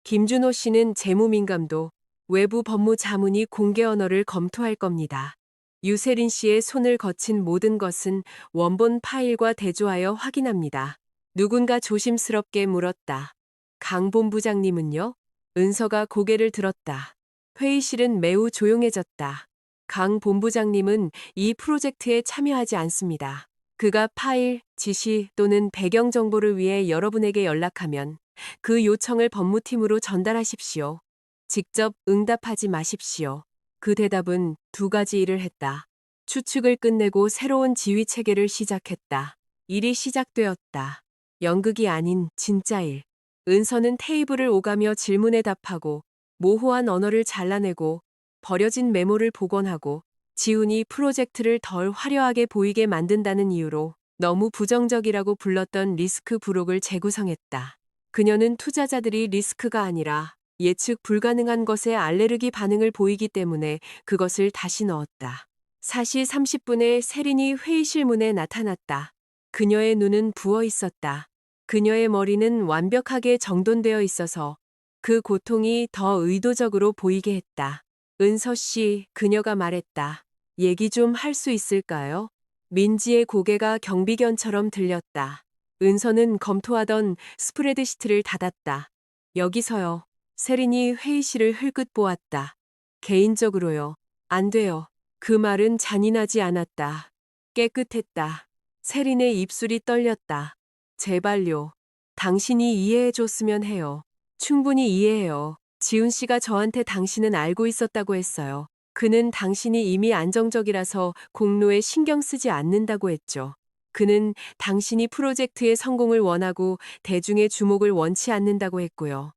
김준호 씨는 재무 민감도, 외부 법무 자문이 공개 언어를 검토할 겁니다. 유세린 씨의 손을 거친 모든 것은 원본 파일과 대조하여 확인합니다. 누군가 조심스럽게 물었다. 강 본부장님은요? 은서가 고개를 들었다. 회의실은 매우 조용해졌다. 강 본부장님은 이 프로젝트에 참여하지 않습니다. 그가 파일, 지시 또는 배경 정보를 위해 여러분에게 연락하면 그 요청을 법무팀으로 전달하십시오. 직접 응답하지 마십시오. 그 대답은 2가지 일을 했다. 추측을 끝내고 새로운 지휘 체계를 시작했다. 일이 시작되었다. 연극이 아닌 진짜 일. 은서는 테이블을 오가며 질문에 답하고 모호한 언어를 잘라내고 버려진 메모를 복원하고 지훈이 프로젝트를 덜 화려하게 보이게 만든다는 이유로 너무 부정적이라고 불렀던 리스크 부록을 재구성했다. 그녀는 투자자들이 리스크가 아니라 예측 불가능한 것에 알레르기 반응을 보이기 때문에 그것을 다시 넣었다. 4시 30분에 세린이 회의실 문에 나타났다. 그녀의 눈은 부어 있었다. 그녀의 머리는 완벽하게 정돈되어 있어서 그 고통이 더 의도적으로 보이게 했다. 은서 씨, 그녀가 말했다. 얘기 좀 할 수 있을까요? 민지의 고개가 경비견처럼 들렸다. 은서는 검토하던 스프레드시트를 닫았다. 여기서요. 세린이 회의실을 흘끗 보았다. 개인적으로요. 안 돼요. 그 말은 잔인하지 않았다. 깨끗했다. 세린의 입술이 떨렸다. 제발요. 당신이 이해해줬으면 해요. 충분히 이해해요. 지훈 씨가 저한테 당신은 알고 있었다고 했어요. 그는 당신이 이미 안정적이라서 공로에 신경 쓰지 않는다고 했죠. 그는 당신이 프로젝트의 성공을 원하고 대중의 주목을 원치 않는다고 했고요.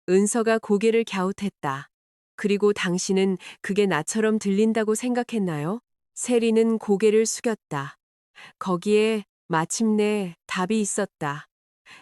은서가 고개를 갸웃했다. 그리고 당신은 그게 나처럼 들린다고 생각했나요? 세리는 고개를 숙였다. 거기에 마침내 답이 있었다.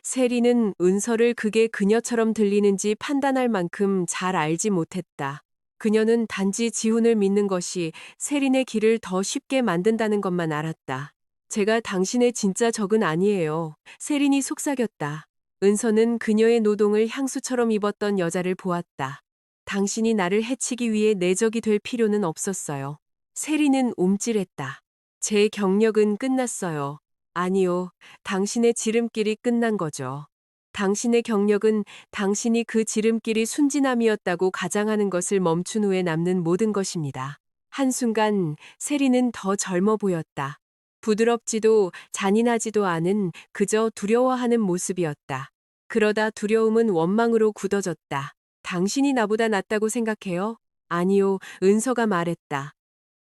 세리는 은서를 그게 그녀처럼 들리는지 판단할 만큼 잘 알지 못했다. 그녀는 단지 지훈을 믿는 것이 세린의 길을 더 쉽게 만든다는 것만 알았다. 제가 당신의 진짜 적은 아니에요. 세린이 속삭였다. 은서는 그녀의 노동을 향수처럼 입었던 여자를 보았다. 당신이 나를 해치기 위해 내 적이 될 필요는 없었어요. 세린은 움찔했다. 제 경력은 끝났어요. 아니요, 당신의 지름길이 끝난 거죠. 당신의 경력은 당신이 그 지름길이 순진함이었다고 가장하는 것을 멈춘 후에 남는 모든 것입니다. 한순간 세린은 더 젊어 보였다. 부드럽지도 잔인하지도 않은 그저 두려워하는 모습이었다. 그러다 두려움은 원망으로 굳어졌다. 당신이 나보다 낫다고 생각해요? 아니요, 은서가 말했다.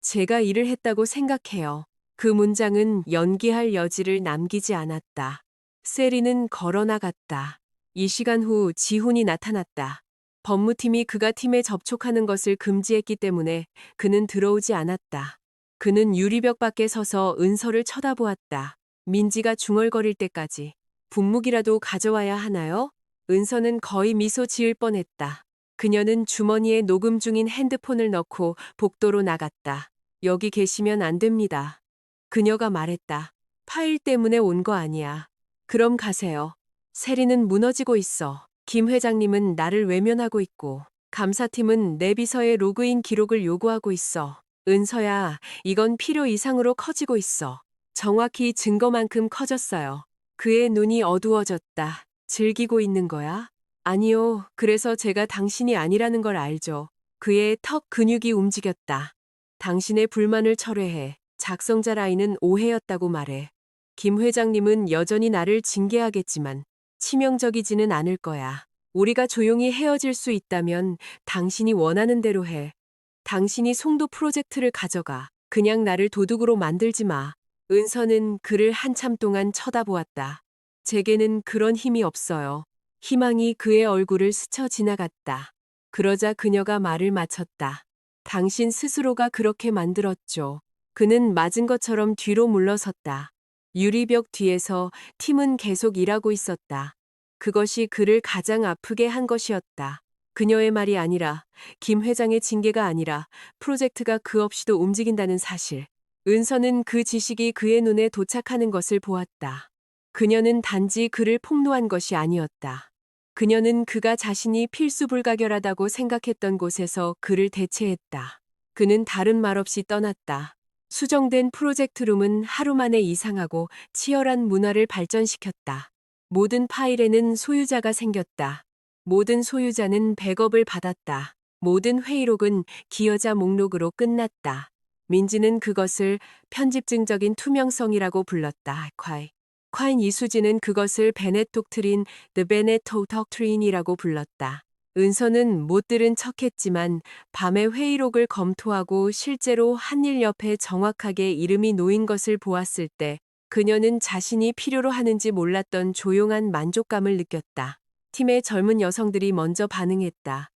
제가 일을 했다고 생각해요. 그 문장은 연기할 여지를 남기지 않았다. 세리는 걸어나갔다. 이 시간 후 지훈이 나타났다. 법무팀이 그가 팀에 접촉하는 것을 금지했기 때문에 그는 들어오지 않았다. 그는 유리벽 밖에 서서 은서를 쳐다보았다. 민지가 중얼거릴 때까지. 분무기라도 가져와야 하나요? 은서는 거의 미소 지을 뻔했다. 그녀는 주머니에 녹음 중인 핸드폰을 넣고 복도로 나갔다. 여기 계시면 안 됩니다. 그녀가 말했다. 파일 때문에 온 거 아니야. 그럼 가세요. 세리는 무너지고 있어. 김 회장님은 나를 외면하고 있고, 감사팀은 내 비서의 로그인 기록을 요구하고 있어. 은서야, 이건 필요 이상으로 커지고 있어. 정확히 증거만큼 커졌어요. 그의 눈이 어두워졌다. 즐기고 있는 거야? 아니요. 그래서 제가 당신이 아니라는 걸 알죠. 그의 턱 근육이 움직였다. 당신의 불만을 철회해. 작성자 라인은 오해였다고 말해. 김 회장님은 여전히 나를 징계하겠지만 치명적이지는 않을 거야. 우리가 조용히 헤어질 수 있다면 당신이 원하는 대로 해. 당신이 송도 프로젝트를 가져가. 그냥 나를 도둑으로 만들지 마. 은서는 그를 한참 동안 쳐다보았다. 제게는 그런 힘이 없어요. 희망이 그의 얼굴을 스쳐 지나갔다. 그러자 그녀가 말을 마쳤다. 당신 스스로가 그렇게 만들었죠. 그는 맞은 것처럼 뒤로 물러섰다. 유리벽 뒤에서 팀은 계속 일하고 있었다. 그것이 그를 가장 아프게 한 것이었다. 그녀의 말이 아니라, 김 회장의 징계가 아니라 프로젝트가 그 없이도 움직인다는 사실. 은서는 그 지식이 그의 눈에 도착하는 것을 보았다. 그녀는 단지 그를 폭로한 것이 아니었다. 그녀는 그가 자신이 필수불가결하다고 생각했던 곳에서 그를 대체했다. 그는 다른 말 없이 떠났다. 수정된 프로젝트룸은 하루 만에 이상하고 치열한 문화를 발전시켰다. 모든 파일에는 소유자가 생겼다. 모든 소유자는 백업을 받았다. 모든 회의록은 기여자 목록으로 끝났다. 민지는 그것을 편집증적인 투명성이라고 불렀다. 콰인 이수진은 그것을 베넷 독트린, The Benetton Doctrine이라고 불렀다. 은서는 못 들은 척했지만 밤에 회의록을 검토하고 실제로 한 일 옆에 정확하게 이름이 놓인 것을 보았을 때 그녀는 자신이 필요로 하는지 몰랐던 조용한 만족감을 느꼈다. 팀의 젊은 여성들이 먼저 반응했다.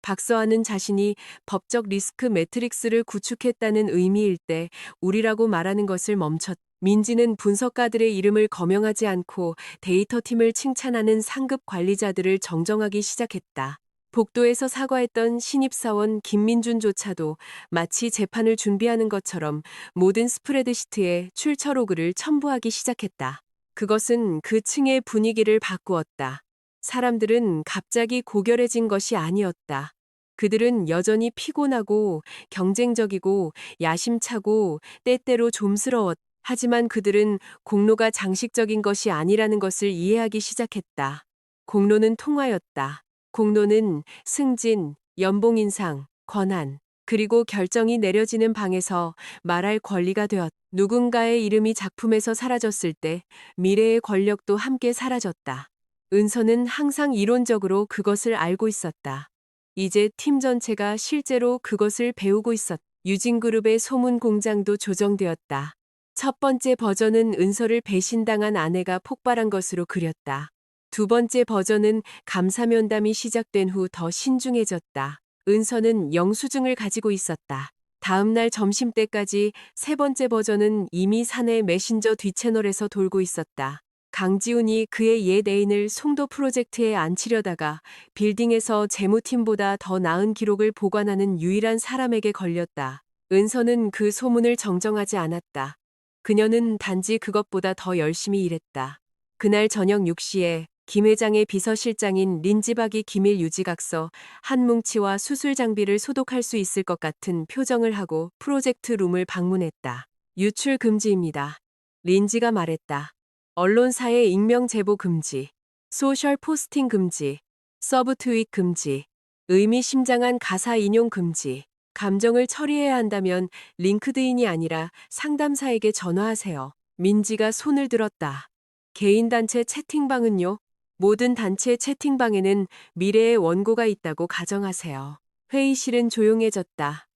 박서하는 자신이 법적 리스크 매트릭스를 구축했다는 의미일 때 우리라고 말하는 것을 멈췄다. 민지는 분석가들의 이름을 거명하지 않고 데이터팀을 칭찬하는 상급 관리자들을 정정하기 시작했다. 복도에서 사과했던 신입사원 김민준조차도 마치 재판을 준비하는 것처럼 모든 스프레드시트에 출처 로그를 첨부하기 시작했다. 그것은 그 층의 분위기를 바꾸었다. 사람들은 갑자기 고결해진 것이 아니었다. 그들은 여전히 피곤하고 경쟁적이고 야심차고 때때로 좀스러웠다. 하지만 그들은 공로가 장식적인 것이 아니라는 것을 이해하기 시작했다. 공로는 통화였다. 공로는 승진, 연봉 인상, 권한, 그리고 결정이 내려지는 방에서 말할 권리가 되었다. 누군가의 이름이 작품에서 사라졌을 때 미래의 권력도 함께 사라졌다. 은서는 항상 이론적으로 그것을 알고 있었다. 이제 팀 전체가 실제로 그것을 배우고 있었다. 유진그룹의 소문 공장도 조정되었다. 첫 번째 버전은 은서를 배신당한 아내가 폭발한 것으로 그렸다. 두 번째 버전은 감사면담이 시작된 후 더 신중해졌다. 은서는 영수증을 가지고 있었다. 다음 날 점심때까지 세 번째 버전은 이미 사내 메신저 뒷채널에서 돌고 있었다. 강지훈이 그의 옛 애인을 송도 프로젝트에 앉히려다가 빌딩에서 재무팀보다 더 나은 기록을 보관하는 유일한 사람에게 걸렸다. 은서는 그 소문을 정정하지 않았다. 그녀는 단지 그것보다 더 열심히 일했다. 그날 저녁 6시에 김 회장의 비서실장인 린지박이 기밀 유지각서 한 뭉치와 수술 장비를 소독할 수 있을 것 같은 표정을 하고 프로젝트 룸을 방문했다. 유출 금지입니다. 린지가 말했다. 언론사의 익명 제보 금지, 소셜 포스팅 금지, 서브 트윗 금지, 의미심장한 가사 인용 금지. 감정을 처리해야 한다면 링크드인이 아니라 상담사에게 전화하세요. 민지가 손을 들었다. 개인 단체 채팅방은요? 모든 단체 채팅방에는 미래의 원고가 있다고 가정하세요. 회의실은 조용해졌다.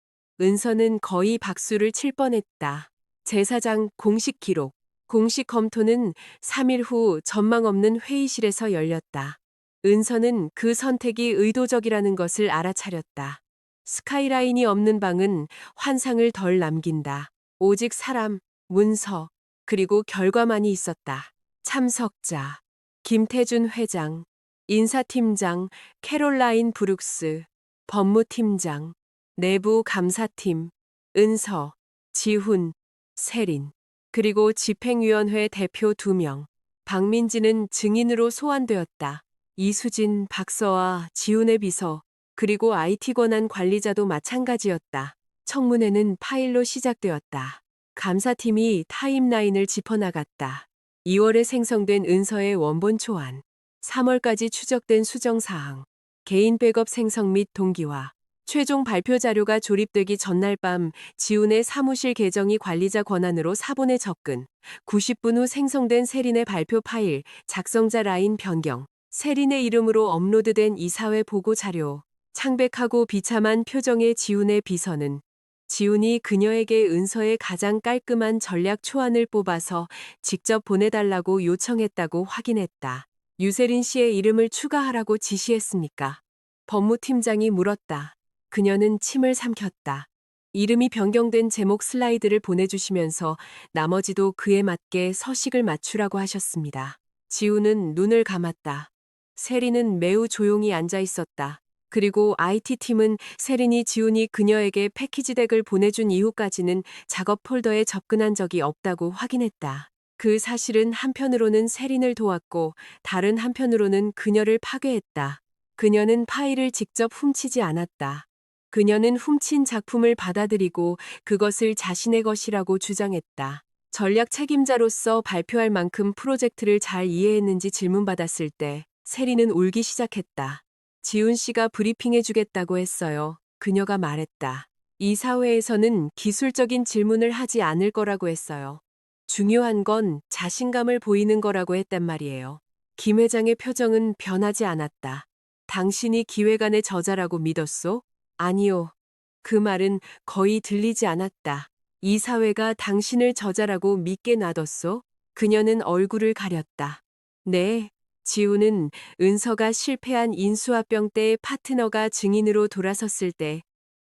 은서는 거의 박수를 칠 뻔했다. 제사장 공식 기록. 공식 검토는 3일 후 전망 없는 회의실에서 열렸다. 은서는 그 선택이 의도적이라는 것을 알아차렸다. 스카이라인이 없는 방은 환상을 덜 남긴다. 오직 사람, 문서, 그리고 결과만이 있었다. 참석자, 김태준 회장, 인사팀장, 캐롤라인 브룩스, 법무팀장, 내부 감사팀, 은서, 지훈, 세린, 그리고 집행위원회 대표 2명. 박민지는 증인으로 소환되었다. 이수진, 박서와 지훈의 비서, 그리고 IT 권한 관리자도 마찬가지였다. 청문회는 파일로 시작되었다. 감사팀이 타임라인을 짚어나갔다. 2월에 생성된 은서의 원본 초안, 3월까지 추적된 수정사항, 개인 백업 생성 및 동기화, 최종 발표 자료가 조립되기 전날 밤 지훈의 사무실 계정이 관리자 권한으로 사본에 접근, 90분 후 생성된 세린의 발표 파일, 작성자 라인 변경, 세린의 이름으로 업로드된 이사회 보고 자료, 창백하고 비참한 표정의 지훈의 비서는 지훈이 그녀에게 은서의 가장 깔끔한 전략 초안을 뽑아서 직접 보내달라고 요청했다고 확인했다. 유세린 씨의 이름을 추가하라고 지시했습니까? 법무팀장이 물었다. 그녀는 침을 삼켰다. 이름이 변경된 제목 슬라이드를 보내주시면서 나머지도 그에 맞게 서식을 맞추라고 하셨습니다. 지훈은 눈을 감았다. 세린은 매우 조용히 앉아 있었다. 그리고 IT팀은 세린이 지훈이 그녀에게 패키지 덱을 보내준 이후까지는 작업 폴더에 접근한 적이 없다고 확인했다. 그 사실은 한편으로는 세린을 도왔고 다른 한편으로는 그녀를 파괴했다. 그녀는 파일을 직접 훔치지 않았다. 그녀는 훔친 작품을 받아들이고 그것을 자신의 것이라고 주장했다. 전략 책임자로서 발표할 만큼 프로젝트를 잘 이해했는지 질문받았을 때 세린은 울기 시작했다. 지훈 씨가 브리핑해주겠다고 했어요. 그녀가 말했다. 이 사회에서는 기술적인 질문을 하지 않을 거라고 했어요. 중요한 건 자신감을 보이는 거라고 했단 말이에요. 김 회장의 표정은 변하지 않았다. 당신이 기획안의 저자라고 믿었소? 아니요. 그 말은 거의 들리지 않았다. 이 사회가 당신을 저자라고 믿게 놔뒀소? 그녀는 얼굴을 가렸다. 네. 지훈은 은서가 실패한 인수합병 때의 파트너가 증인으로 돌아섰을 때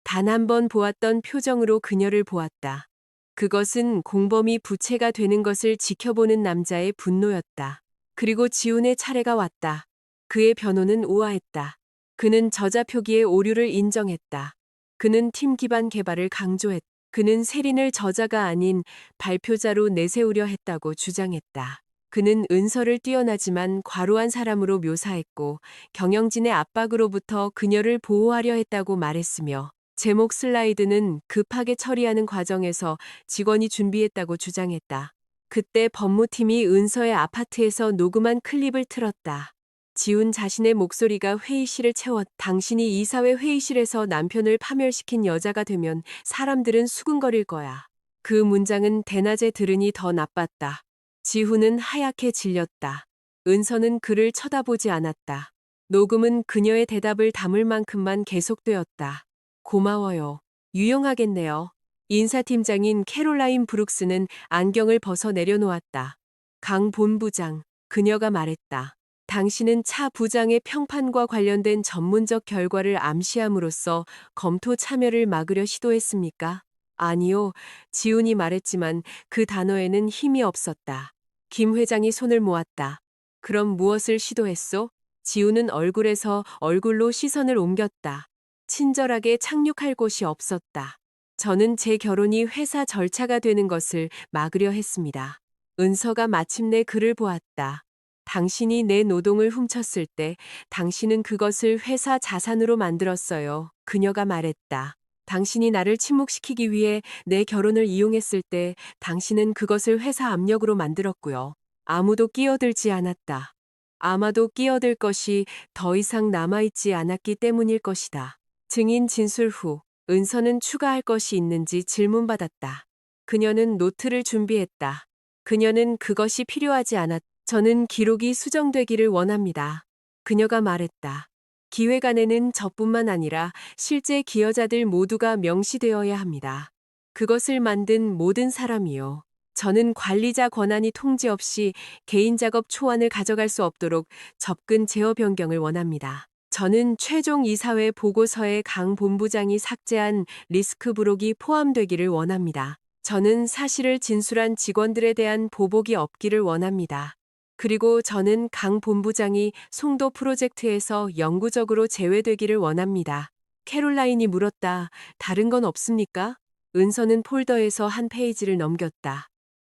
단 한 번 보았던 표정으로 그녀를 보았다. 그것은 공범이 부채가 되는 것을 지켜보는 남자의 분노였다. 그리고 지훈의 차례가 왔다. 그의 변호는 우아했다. 그는 저자 표기의 오류를 인정했다. 그는 팀 기반 개발을 강조했다. 그는 세린을 저자가 아닌 발표자로 내세우려 했다고 주장했다. 그는 은서를 뛰어나지만 과로한 사람으로 묘사했고 경영진의 압박으로부터 그녀를 보호하려 했다고 말했으며 제목 슬라이드는 급하게 처리하는 과정에서 직원이 준비했다고 주장했다. 그때 법무팀이 은서의 아파트에서 녹음한 클립을 틀었다. 지훈 자신의 목소리가 회의실을 채웠. 당신이 이사회 회의실에서 남편을 파멸시킨 여자가 되면 사람들은 수근거릴 거야. 그 문장은 대낮에 들으니 더 나빴다. 지훈은 하얗게 질렸다. 은서는 그를 쳐다보지 않았다. 녹음은 그녀의 대답을 담을 만큼만 계속되었다. 고마워요. 유용하겠네요. 인사팀장인 캐롤라인 브룩스는 안경을 벗어 내려놓았다. 강 본부장, 그녀가 말했다. 당신은 차 부장의 평판과 관련된 전문적 결과를 암시함으로써 검토 참여를 막으려 시도했습니까? 아니요. 지훈이 말했지만 그 단어에는 힘이 없었다. 김 회장이 손을 모았다. 그럼 무엇을 시도했소? 지훈은 얼굴에서 얼굴로 시선을 옮겼다. 친절하게 착륙할 곳이 없었다. 저는 제 결혼이 회사 절차가 되는 것을 막으려 했습니다. 은서가 마침내 글을 보았다. 당신이 내 노동을 훔쳤을 때 당신은 그것을 회사 자산으로 만들었어요. 그녀가 말했다. 당신이 나를 침묵시키기 위해 내 결혼을 이용했을 때 당신은 그것을 회사 압력으로 만들었고요. 아무도 끼어들지 않았다. 아마도 끼어들 것이 더 이상 남아있지 않았기 때문일 것이다. 증인 진술 후 은서는 추가할 것이 있는지 질문받았다. 그녀는 노트를 준비했다. 그녀는 그것이 필요하지 않았다. 저는 기록이 수정되기를 원합니다. 그녀가 말했다. 기획안에는 저뿐만 아니라 실제 기여자들 모두가 명시되어야 합니다. 그것을 만든 모든 사람이요. 저는 관리자 권한이 통지 없이 개인 작업 초안을 가져갈 수 없도록 접근 제어 변경을 원합니다. 저는 최종 이사회 보고서에 강 본부장이 삭제한 리스크 부록이 포함되기를 원합니다. 저는 사실을 진술한 직원들에 대한 보복이 없기를 원합니다. 그리고 저는 강 본부장이 송도 프로젝트에서 영구적으로 제외되기를 원합니다. 캐롤라인이 물었다. 다른 건 없습니까? 은서는 폴더에서 한 페이지를 넘겼다.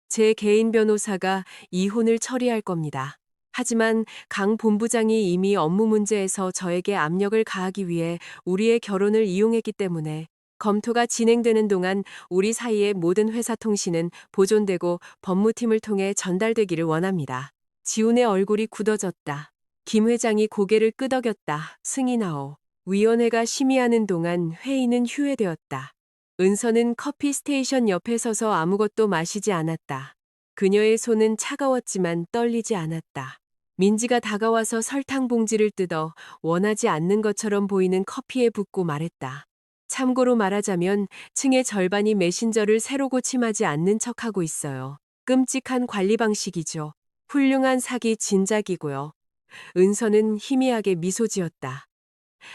제 개인 변호사가 이혼을 처리할 겁니다. 하지만 강 본부장이 이미 업무 문제에서 저에게 압력을 가하기 위해 우리의 결혼을 이용했기 때문에 검토가 진행되는 동안 우리 사이의 모든 회사 통신은 보존되고 법무팀을 통해 전달되기를 원합니다. 지훈의 얼굴이 굳어졌다. 김 회장이 고개를 끄덕였다. 승인하오. 위원회가 심의하는 동안 회의는 휴회되었다. 은서는 커피 스테이션 옆에 서서 아무것도 마시지 않았다. 그녀의 손은 차가웠지만 떨리지 않았다. 민지가 다가와서 설탕 봉지를 뜯어 원하지 않는 것처럼 보이는 커피에 붓고 말했다. 참고로 말하자면 층의 절반이 메신저를 새로 고침하지 않는 척하고 있어요. 끔찍한 관리 방식이죠. 훌륭한 사기 진작이고요. 은서는 희미하게 미소 지었다.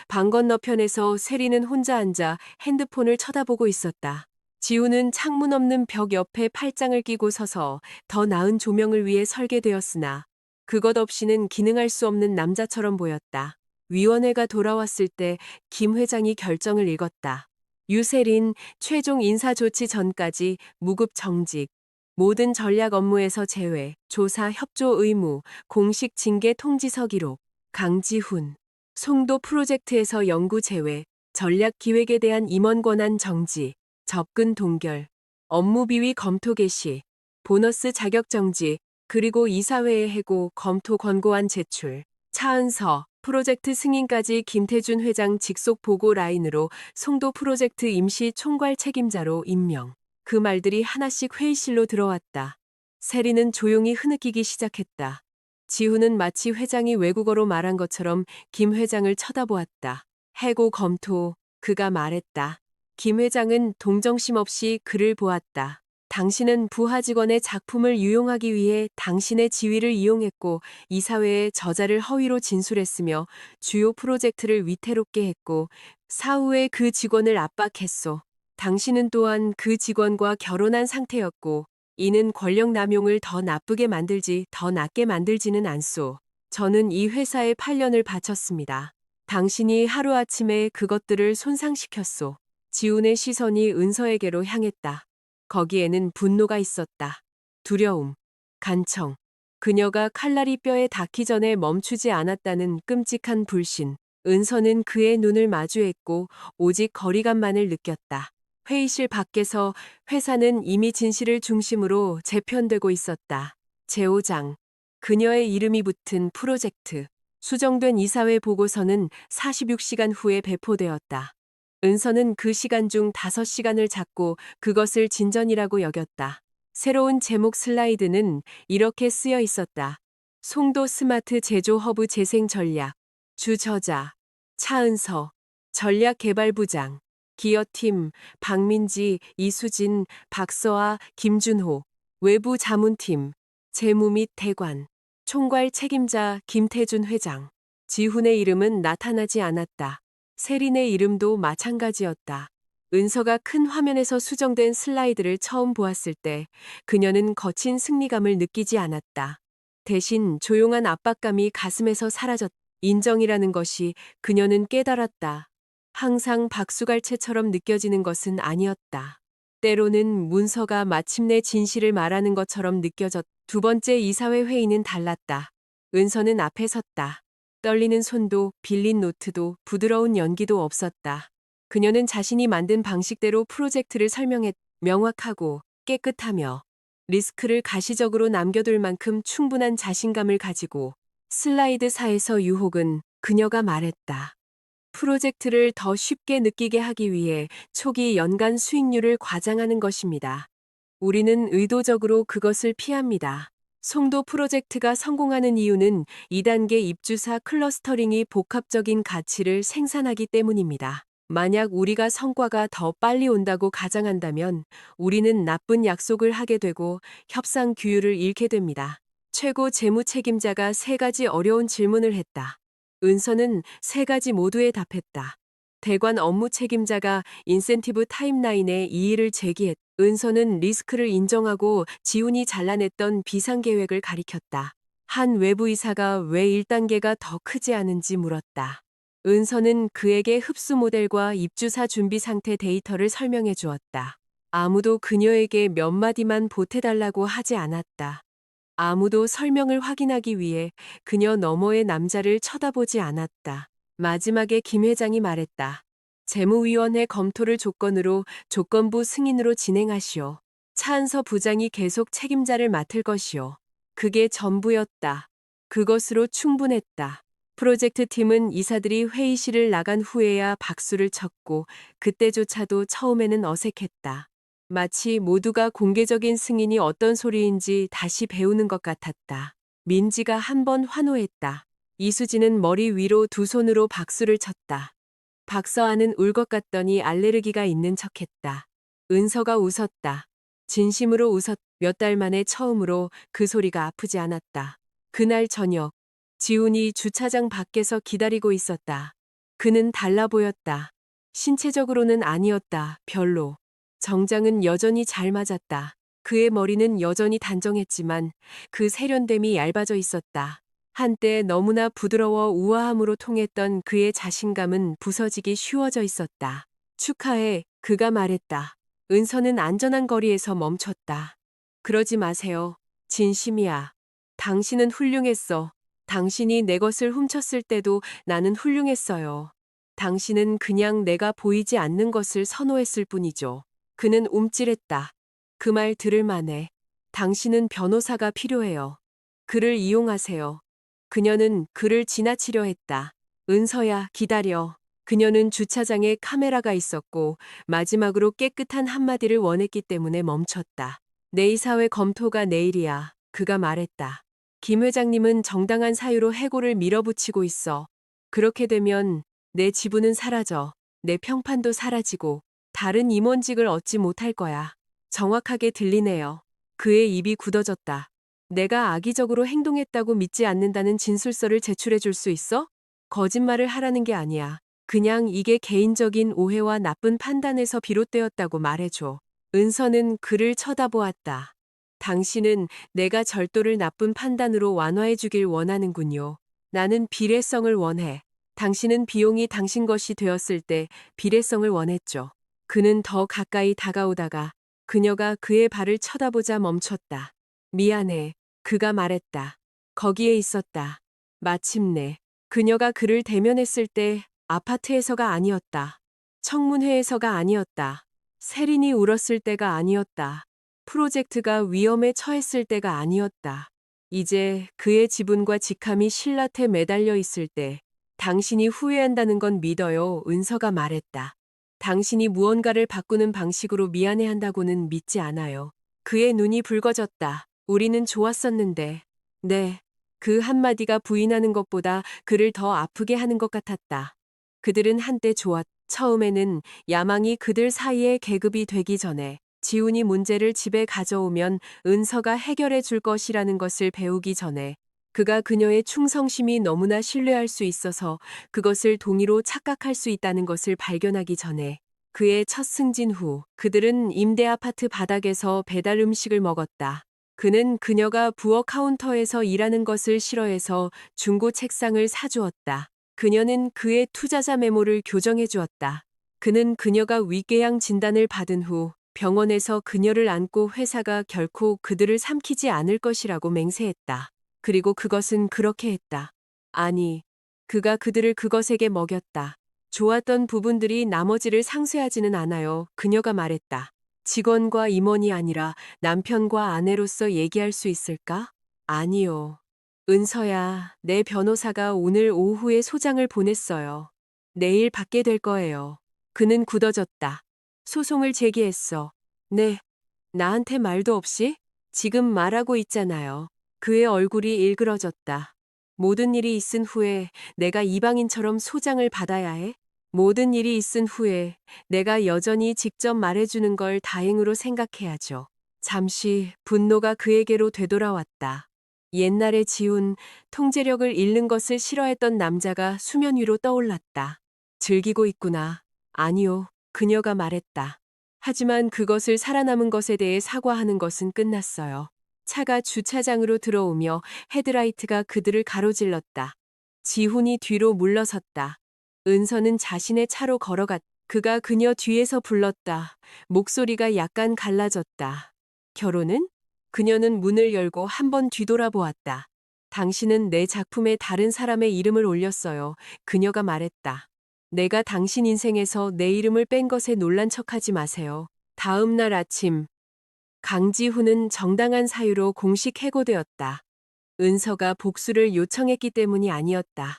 방 건너편에서 세리는 혼자 앉아 핸드폰을 쳐다보고 있었다. 지우는 창문 없는 벽 옆에 팔짱을 끼고 서서 더 나은 조명을 위해 설계되었으나 그것 없이는 기능할 수 없는 남자처럼 보였다. 위원회가 돌아왔을 때 김 회장이 결정을 읽었다. 유세린 최종 인사조치 전까지 무급 정직, 모든 전략 업무에서 제외, 조사 협조 의무, 공식 징계 통지서 기록, 강지훈, 송도 프로젝트에서 연구 제외, 전략 기획에 대한 임원 권한 정지, 접근 동결, 업무 비위 검토 개시, 보너스 자격 정지, 그리고 이사회에 해고 검토 권고안 제출, 차은서, 프로젝트 승인까지 김태준 회장 직속 보고 라인으로 송도 프로젝트 임시 총괄 책임자로 임명. 그 말들이 하나씩 회의실로 들어왔다. 세리는 조용히 흐느끼기 시작했다. 지훈은 마치 회장이 외국어로 말한 것처럼 김 회장을 쳐다보았다. 해고 검토, 그가 말했다. 김 회장은 동정심 없이 그를 보았다. 당신은 부하 직원의 작품을 유용하기 위해 당신의 지위를 이용했고 이사회에 저자를 허위로 진술했으며 주요 프로젝트를 위태롭게 했고 사후에 그 직원을 압박했소. 당신은 또한 그 직원과 결혼한 상태였고 이는 권력 남용을 더 나쁘게 만들지 더 낫게 만들지는 않소. 저는 이 회사에 8년을 바쳤습니다. 당신이 하루아침에 그것들을 손상시켰소. 지훈의 시선이 은서에게로 향했다. 거기에는 분노가 있었다. 두려움, 간청. 그녀가 칼날이 뼈에 닿기 전에 멈추지 않았다는 끔찍한 불신. 은서는 그의 눈을 마주했고 오직 거리감만을 느꼈다. 회의실 밖에서 회사는 이미 진실을 중심으로 재편되고 있었다. 제5장. 그녀의 이름이 붙은 프로젝트. 수정된 이사회 보고서는 46시간 후에 배포되었다. 은서는 그 시간 중 5시간을 잡고 그것을 진전이라고 여겼다. 새로운 제목 슬라이드는 이렇게 쓰여 있었다. 송도 스마트 제조 허브 재생 전략. 주 저자. 차은서. 전략개발부장. 기여팀. 박민지, 이수진, 박서아, 김준호. 외부 자문팀. 재무 및 대관. 총괄 책임자 김태준 회장. 지훈의 이름은 나타나지 않았다. 세린의 이름도 마찬가지였다. 은서가 큰 화면에서 수정된 슬라이드를 처음 보았을 때 그녀는 거친 승리감을 느끼지 않았다. 대신 조용한 압박감이 가슴에서 사라졌다. 인정이라는 것이 그녀는 깨달았다. 항상 박수갈채처럼 느껴지는 것은 아니었다. 때로는 문서가 마침내 진실을 말하는 것처럼 두 번째 이사회 회의는 달랐다. 은서는 앞에 섰다. 떨리는 손도 빌린 노트도 부드러운 연기도 없었다. 그녀는 자신이 만든 방식대로 프로젝트를 명확하고 깨끗하며 리스크를 가시적으로 남겨둘 만큼 충분한 자신감을 가지고 슬라이드사에서 유혹은 그녀가 말했다. 프로젝트를 더 쉽게 느끼게 하기 위해 초기 연간 수익률을 과장하는 것입니다. 우리는 의도적으로 그것을 피합니다. 송도 프로젝트가 성공하는 이유는 2단계 입주사 클러스터링이 복합적인 가치를 생산하기 때문입니다. 만약 우리가 성과가 더 빨리 온다고 가정한다면 우리는 나쁜 약속을 하게 되고 협상 규율을 잃게 됩니다. 최고 재무 책임자가 3가지 어려운 질문을 했다. 은서는 3가지 모두에 답했다. 대관 업무 책임자가 인센티브 타임라인에 이의를 제기했다. 은서는 리스크를 인정하고 지훈이 잘라냈던 비상계획을 가리켰다. 한 외부이사가 왜 1단계가 더 크지 않은지 물었다. 은서는 그에게 흡수 모델과 입주사 준비 상태 데이터를 설명해 주었다. 아무도 그녀에게 몇 마디만 보태달라고 하지 않았다. 아무도 설명을 확인하기 위해 그녀 너머의 남자를 쳐다보지 않았다. 마지막에 김 회장이 말했다. 재무위원회 검토를 조건으로 조건부 승인으로 진행하시오. 차은서 부장이 계속 책임자를 맡을 것이오. 그게 전부였다. 그것으로 충분했다. 프로젝트 팀은 이사들이 회의실을 나간 후에야 박수를 쳤고 그때조차도 처음에는 어색했다. 마치 모두가 공개적인 승인이 어떤 소리인지 다시 배우는 것 같았다. 민지가 한 번 환호했다. 이수진은 머리 위로 2손으로 박수를 쳤다. 박서아는 울 것 같더니 알레르기가 있는 척했다. 은서가 웃었다. 진심으로 몇 달 만에 처음으로 그 소리가 아프지 않았다. 그날 저녁, 지훈이 주차장 밖에서 기다리고 있었다. 그는 달라 보였다. 신체적으로는 아니었다. 별로. 정장은 여전히 잘 맞았다. 그의 머리는 여전히 단정했지만 그 세련됨이 얇아져 있었다. 한때 너무나 부드러워 우아함으로 통했던 그의 자신감은 부서지기 쉬워져 있었다. 축하해, 그가 말했다. 은서는 안전한 거리에서 멈췄다. 그러지 마세요. 진심이야. 당신은 훌륭했어. 당신이 내 것을 훔쳤을 때도 나는 훌륭했어요. 당신은 그냥 내가 보이지 않는 것을 선호했을 뿐이죠. 그는 움찔했다. 그 말 들을 만해. 당신은 변호사가 필요해요. 그를 이용하세요. 그녀는 그를 지나치려 했다. 은서야, 기다려. 그녀는 주차장에 카메라가 있었고 마지막으로 깨끗한 한마디를 원했기 때문에 멈췄다. 내 이사회 검토가 내일이야. 그가 말했다. 김 회장님은 정당한 사유로 해고를 밀어붙이고 있어. 그렇게 되면 내 지분은 사라져. 내 평판도 사라지고 다른 임원직을 얻지 못할 거야. 정확하게 들리네요. 그의 입이 굳어졌다. 내가 악의적으로 행동했다고 믿지 않는다는 진술서를 제출해 줄 수 있어? 거짓말을 하라는 게 아니야. 그냥 이게 개인적인 오해와 나쁜 판단에서 비롯되었다고 말해줘. 은서는 그를 쳐다보았다. 당신은 내가 절도를 나쁜 판단으로 완화해 주길 원하는군요. 나는 비례성을 원해. 당신은 비용이 당신 것이 되었을 때 비례성을 원했죠. 그는 더 가까이 다가오다가 그녀가 그의 발을 쳐다보자 멈췄다. 미안해. 그가 말했다. 거기에 있었다. 마침내 그녀가 그를 대면했을 때 아파트에서가 아니었다. 청문회에서가 아니었다. 세린이 울었을 때가 아니었다. 프로젝트가 위험에 처했을 때가 아니었다. 이제 그의 지분과 직함이 신라테 매달려 있을 때 당신이 후회한다는 건 믿어요. 은서가 말했다. 당신이 무언가를 바꾸는 방식으로 미안해한다고는 믿지 않아요. 그의 눈이 붉어졌다. 우리는 좋았었는데. 네. 그 한마디가 부인하는 것보다 그를 더 아프게 하는 것 같았다. 그들은 한때 처음에는 야망이 그들 사이에 계급이 되기 전에 지훈이 문제를 집에 가져오면 은서가 해결해 줄 것이라는 것을 배우기 전에 그가 그녀의 충성심이 너무나 신뢰할 수 있어서 그것을 동의로 착각할 수 있다는 것을 발견하기 전에 그의 첫 승진 후 그들은 임대 아파트 바닥에서 배달 음식을 먹었다. 그는 그녀가 부엌 카운터에서 일하는 것을 싫어해서 중고 책상을 사주었다. 그녀는 그의 투자자 메모를 교정해 주었다. 그는 그녀가 위궤양 진단을 받은 후 병원에서 그녀를 안고 회사가 결코 그들을 삼키지 않을 것이라고 맹세했다. 그리고 그것은 그렇게 했다. 아니, 그가 그들을 그것에게 먹였다. 좋았던 부분들이 나머지를 상쇄하지는 않아요. 그녀가 말했다. 직원과 임원이 아니라 남편과 아내로서 얘기할 수 있을까? 아니요. 은서야, 내 변호사가 오늘 오후에 소장을 보냈어요. 내일 받게 될 거예요. 그는 굳어졌다. 소송을 제기했어. 네. 나한테 말도 없이? 지금 말하고 있잖아요. 그의 얼굴이 일그러졌다. 모든 일이 있은 후에 내가 이방인처럼 소장을 받아야 해? 모든 일이 있은 후에 내가 여전히 직접 말해주는 걸 다행으로 생각해야죠. 잠시 분노가 그에게로 되돌아왔다. 옛날에 지운 통제력을 잃는 것을 싫어했던 남자가 수면 위로 떠올랐다. 즐기고 있구나. 아니요. 그녀가 말했다. 하지만 그것을 살아남은 것에 대해 사과하는 것은 끝났어요. 차가 주차장으로 들어오며 헤드라이트가 그들을 가로질렀다. 지훈이 뒤로 물러섰다. 은서는 자신의 차로 걸어갔다. 그가 그녀 뒤에서 불렀다. 목소리가 약간 갈라졌다. 결혼은? 그녀는 문을 열고 한 번 뒤돌아보았다. 당신은 내 작품에 다른 사람의 이름을 올렸어요. 그녀가 말했다. 내가 당신 인생에서 내 이름을 뺀 것에 놀란 척하지 마세요. 다음 날 아침, 강지훈은 정당한 사유로 공식 해고되었다. 은서가 복수를 요청했기 때문이 아니었다.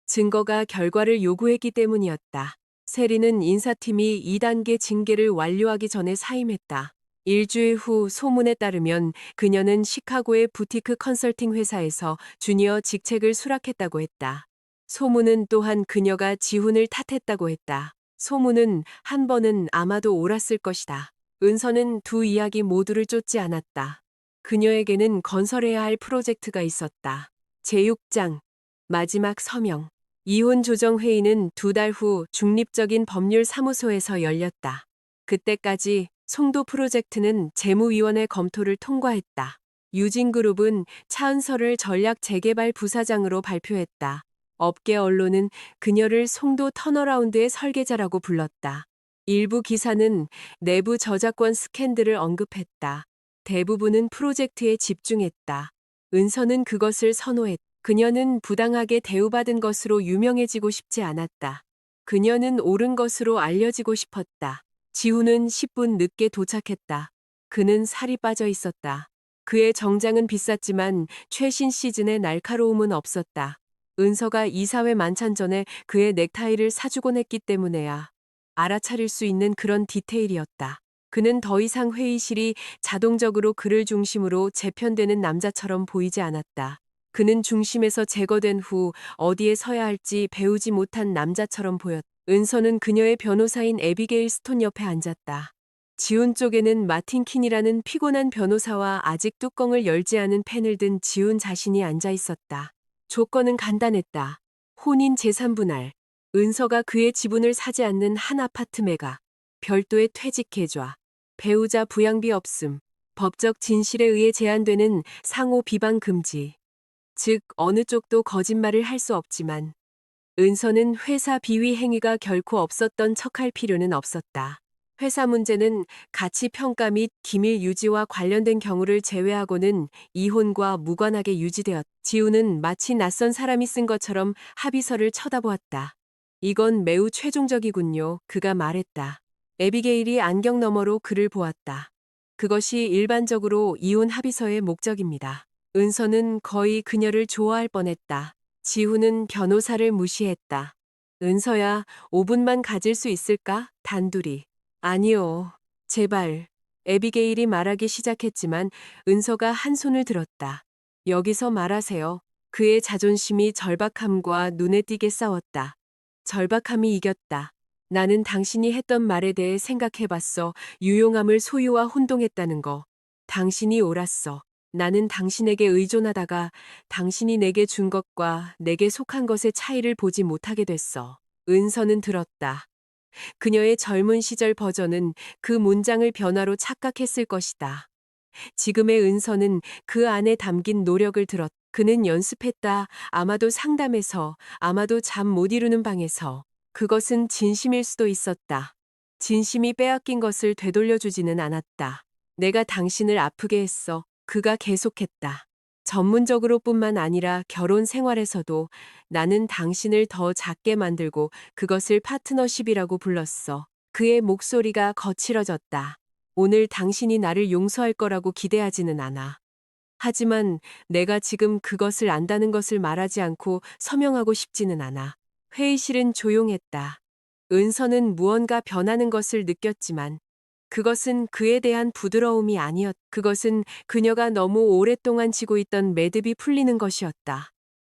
증거가 결과를 요구했기 때문이었다. 세리는 인사팀이 2단계 징계를 완료하기 전에 사임했다. 일주일 후 소문에 따르면 그녀는 시카고의 부티크 컨설팅 회사에서 주니어 직책을 수락했다고 했다. 소문은 또한 그녀가 지훈을 탓했다고 했다. 소문은 한 번은 아마도 옳았을 것이다. 은서는 두 이야기 모두를 쫓지 않았다. 그녀에게는 건설해야 할 프로젝트가 있었다. 제6장 마지막 서명. 이혼 조정 회의는 2달 후 중립적인 법률 사무소에서 열렸다. 그때까지 송도 프로젝트는 재무위원회 검토를 통과했다. 유진그룹은 차은서를 전략 재개발 부사장으로 발표했다. 업계 언론은 그녀를 송도 턴어라운드의 설계자라고 불렀다. 일부 기사는 내부 저작권 스캔들을 언급했다. 대부분은 프로젝트에 집중했다. 은서는 그것을 선호했다. 그녀는 부당하게 대우받은 것으로 유명해지고 싶지 않았다. 그녀는 옳은 것으로 알려지고 싶었다. 지훈은 10분 늦게 도착했다. 그는 살이 빠져 있었다. 그의 정장은 비쌌지만 최신 시즌의 날카로움은 없었다. 은서가 이사회 만찬 전에 그의 넥타이를 사주곤 했기 때문에야. 알아차릴 수 있는 그런 디테일이었다. 그는 더 이상 회의실이 자동적으로 그를 중심으로 재편되는 남자처럼 보이지 않았다. 그는 중심에서 제거된 후 어디에 서야 할지 배우지 못한 남자처럼 보였다. 은서는 그녀의 변호사인 에비게일 스톤 옆에 앉았다. 지훈 쪽에는 마틴 킨이라는 피곤한 변호사와 아직 뚜껑을 열지 않은 펜을 든 지훈 자신이 앉아 있었다. 조건은 간단했다. 혼인 재산 분할. 은서가 그의 지분을 사지 않는 한 아파트 매각. 별도의 퇴직 계좌. 배우자 부양비 없음. 법적 진실에 의해 제한되는 상호 비방 금지. 즉 어느 쪽도 거짓말을 할 수 없지만 은서는 회사 비위 행위가 결코 없었던 척할 필요는 없었다. 회사 문제는 가치 평가 및 기밀 유지와 관련된 경우를 제외하고는 이혼과 무관하게 유지되었다. 지우는 마치 낯선 사람이 쓴 것처럼 합의서를 쳐다보았다. 이건 매우 최종적이군요. 그가 말했다. 에비게일이 안경 너머로 그를 보았다. 그것이 일반적으로 이혼 합의서의 목적입니다. 은서는 거의 그녀를 좋아할 뻔했다. 지훈은 변호사를 무시했다. 은서야, 5분만 가질 수 있을까? 단둘이. 아니요. 제발. 에비게일이 말하기 시작했지만 은서가 한 손을 들었다. 여기서 말하세요. 그의 자존심이 절박함과 눈에 띄게 싸웠다. 절박함이 이겼다. 나는 당신이 했던 말에 대해 생각해봤어. 유용함을 소유와 혼동했다는 거. 당신이 옳았어. 나는 당신에게 의존하다가 당신이 내게 준 것과 내게 속한 것의 차이를 보지 못하게 됐어. 은서는 들었다. 그녀의 젊은 시절 버전은 그 문장을 변화로 착각했을 것이다. 지금의 은서는 그 안에 담긴 노력을 들었다. 그는 연습했다. 아마도 상담에서, 아마도 잠 못 이루는 방에서. 그것은 진심일 수도 있었다. 진심이 빼앗긴 것을 되돌려주지는 않았다. 내가 당신을 아프게 했어. 그가 계속했다. 전문적으로 뿐만 아니라 결혼 생활에서도 나는 당신을 더 작게 만들고 그것을 파트너십이라고 불렀어. 그의 목소리가 거칠어졌다. 오늘 당신이 나를 용서할 거라고 기대하지는 않아. 하지만 내가 지금 그것을 안다는 것을 말하지 않고 서명하고 싶지는 않아. 회의실은 조용했다. 은서는 무언가 변하는 것을 느꼈지만 그것은 그에 대한 부드러움이 그것은 그녀가 너무 오랫동안 지고 있던 매듭이 풀리는 것이었다.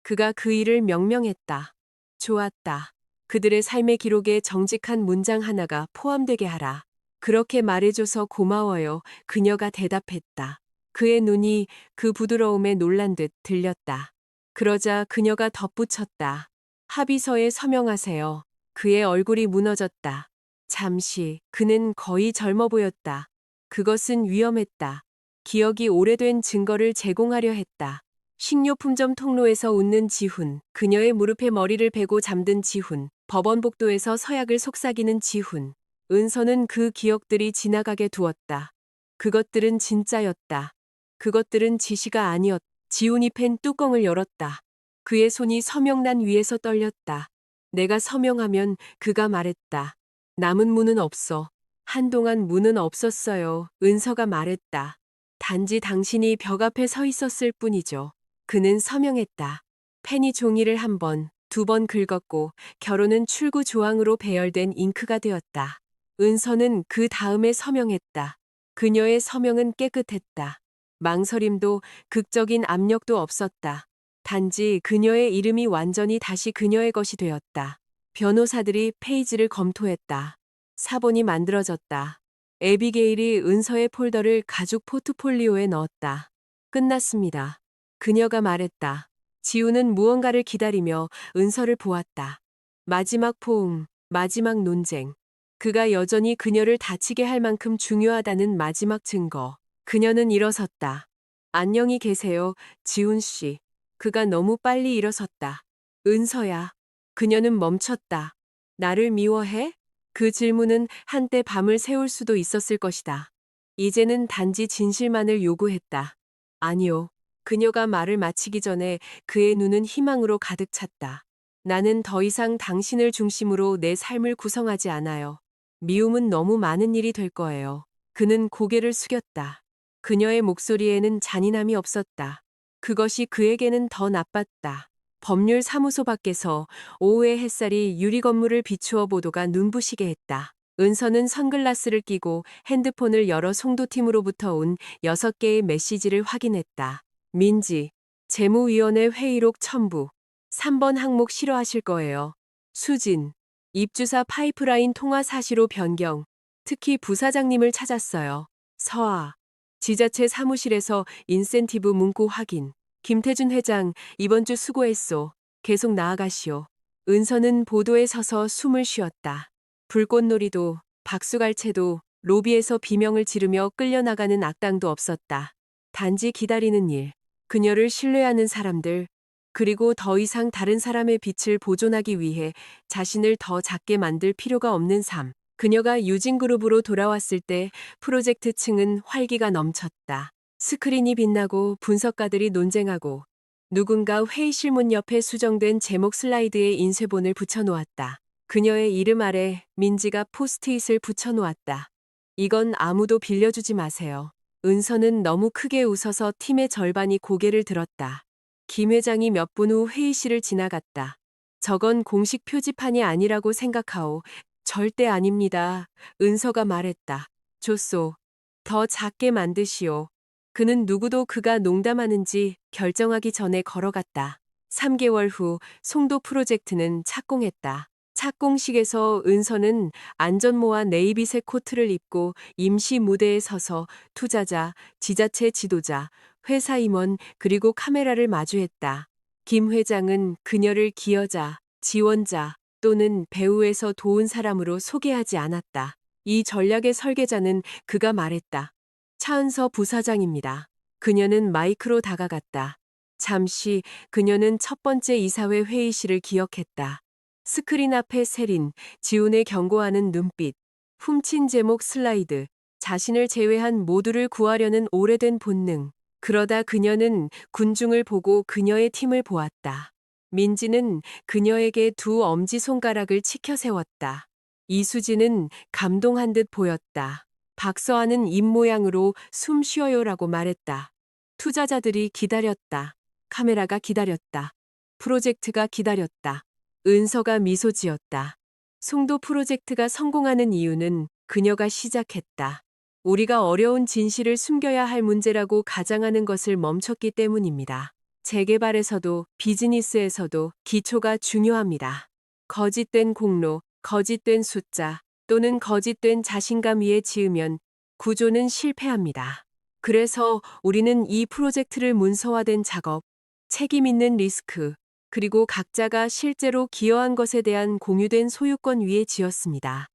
그가 그 일을 명명했다. 좋았다. 그들의 삶의 기록에 정직한 문장 하나가 포함되게 하라. 그렇게 말해줘서 고마워요. 그녀가 대답했다. 그의 눈이 그 부드러움에 놀란 듯 들렸다. 그러자 그녀가 덧붙였다. 합의서에 서명하세요. 그의 얼굴이 무너졌다. 잠시 그는 거의 젊어 보였다. 그것은 위험했다. 기억이 오래된 증거를 제공하려 했다. 식료품점 통로에서 웃는 지훈, 그녀의 무릎에 머리를 베고 잠든 지훈, 법원 복도에서 서약을 속삭이는 지훈. 은서는 그 기억들이 지나가게 두었다. 그것들은 진짜였다. 그것들은 지시가 아니었다. 지훈이 펜 뚜껑을 열었다. 그의 손이 서명란 위에서 떨렸다. 내가 서명하면 그가 말했다. 남은 문은 없어. 한동안 문은 없었어요. 은서가 말했다. 단지 당신이 벽 앞에 서 있었을 뿐이죠. 그는 서명했다. 펜이 종이를 한 번, 두 번 긁었고 결혼은 출구 조항으로 배열된 잉크가 되었다. 은서는 그 다음에 서명했다. 그녀의 서명은 깨끗했다. 망설임도 극적인 압력도 없었다. 단지 그녀의 이름이 완전히 다시 그녀의 것이 되었다. 변호사들이 페이지를 검토했다. 사본이 만들어졌다. 에비게일이 은서의 폴더를 가죽 포트폴리오에 넣었다. 끝났습니다. 그녀가 말했다. 지우는 무언가를 기다리며 은서를 보았다. 마지막 포옹, 마지막 논쟁. 그가 여전히 그녀를 다치게 할 만큼 중요하다는 마지막 증거. 그녀는 일어섰다. 안녕히 계세요, 지훈 씨. 그가 너무 빨리 일어섰다. 은서야. 그녀는 멈췄다. 나를 미워해? 그 질문은 한때 밤을 새울 수도 있었을 것이다. 이제는 단지 진실만을 요구했다. 아니요. 그녀가 말을 마치기 전에 그의 눈은 희망으로 가득 찼다. 나는 더 이상 당신을 중심으로 내 삶을 구성하지 않아요. 미움은 너무 많은 일이 될 거예요. 그는 고개를 숙였다. 그녀의 목소리에는 잔인함이 없었다. 그것이 그에게는 더 나빴다. 법률 사무소 밖에서 오후의 햇살이 유리 건물을 비추어 보도가 눈부시게 했다. 은서는 선글라스를 끼고 핸드폰을 열어 송도팀으로부터 온 6개의 메시지를 확인했다. 민지, 재무위원회 회의록 첨부. 3번 항목 싫어하실 거예요. 수진, 입주사 파이프라인 통화 사시로 변경. 특히 부사장님을 찾았어요. 서아, 지자체 사무실에서 인센티브 문구 확인. 김태준 회장, 이번 주 수고했소. 계속 나아가시오. 은서는 보도에 서서 숨을 쉬었다. 불꽃놀이도, 박수갈채도, 로비에서 비명을 지르며 끌려나가는 악당도 없었다. 단지 기다리는 일, 그녀를 신뢰하는 사람들, 그리고 더 이상 다른 사람의 빛을 보존하기 위해 자신을 더 작게 만들 필요가 없는 삶. 그녀가 유진그룹으로 돌아왔을 때 프로젝트 층은 활기가 넘쳤다. 스크린이 빛나고 분석가들이 논쟁하고 누군가 회의실 문 옆에 수정된 제목 슬라이드에 인쇄본을 붙여놓았다. 그녀의 이름 아래 민지가 포스트잇을 붙여놓았다. 이건 아무도 빌려주지 마세요. 은서는 너무 크게 웃어서 팀의 절반이 고개를 들었다. 김 회장이 몇 분 후 회의실을 지나갔다. 저건 공식 표지판이 아니라고 생각하오. 절대 아닙니다. 은서가 말했다. 좋소. 더 작게 만드시오. 그는 누구도 그가 농담하는지 결정하기 전에 걸어갔다. 3개월 후 송도 프로젝트는 착공했다. 착공식에서 은서는 안전모와 네이비색 코트를 입고 임시 무대에 서서 투자자, 지자체 지도자, 회사 임원 그리고 카메라를 마주했다. 김 회장은 그녀를 기여자, 지원자 또는 배우에서 도운 사람으로 소개하지 않았다. 이 전략의 설계자는 그가 말했다. 차은서 부사장입니다. 그녀는 마이크로 다가갔다. 잠시 그녀는 첫 번째 이사회 회의실을 기억했다. 스크린 앞에 세린, 지훈의 경고하는 눈빛, 훔친 제목 슬라이드, 자신을 제외한 모두를 구하려는 오래된 본능. 그러다 그녀는 군중을 보고 그녀의 팀을 보았다. 민지는 그녀에게 두 엄지손가락을 치켜 세웠다. 이수지는 감동한 듯 보였다. 박서하는 입모양으로 숨 쉬어요라고 말했다. 투자자들이 기다렸다. 카메라가 기다렸다. 프로젝트가 기다렸다. 은서가 미소 지었다. 송도 프로젝트가 성공하는 이유는 그녀가 시작했다. 우리가 어려운 진실을 숨겨야 할 문제라고 가장하는 것을 멈췄기 때문입니다. 재개발에서도 비즈니스에서도 기초가 중요합니다. 거짓된 공로, 거짓된 숫자 또는 거짓된 자신감 위에 지으면 구조는 실패합니다. 그래서 우리는 이 프로젝트를 문서화된 작업, 책임 있는 리스크, 그리고 각자가 실제로 기여한 것에 대한 공유된 소유권 위에 지었습니다.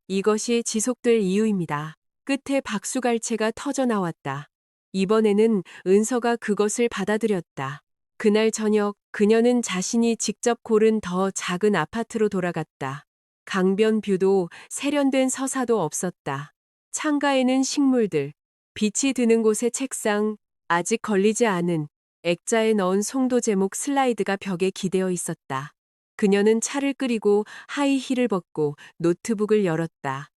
이것이 지속될 이유입니다. 끝에 박수갈채가 터져 나왔다. 이번에는 은서가 그것을 받아들였다. 그날 저녁 그녀는 자신이 직접 고른 더 작은 아파트로 돌아갔다. 강변 뷰도 세련된 서사도 없었다. 창가에는 식물들, 빛이 드는 곳에 책상, 아직 걸리지 않은 액자에 넣은 송도 제목 슬라이드가 벽에 기대어 있었다. 그녀는 차를 끓이고 하이힐을 벗고 노트북을 열었다.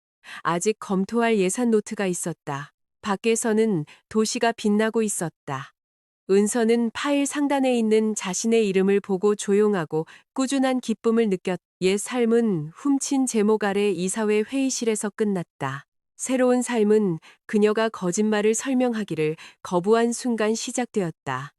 아직 검토할 예산 노트가 있었다. 밖에서는 도시가 빛나고 있었다. 은서는 파일 상단에 있는 자신의 이름을 보고 조용하고 꾸준한 기쁨을 느꼈. 옛 삶은 훔친 제목 아래 이사회 회의실에서 끝났다. 새로운 삶은 그녀가 거짓말을 설명하기를 거부한 순간 시작되었다.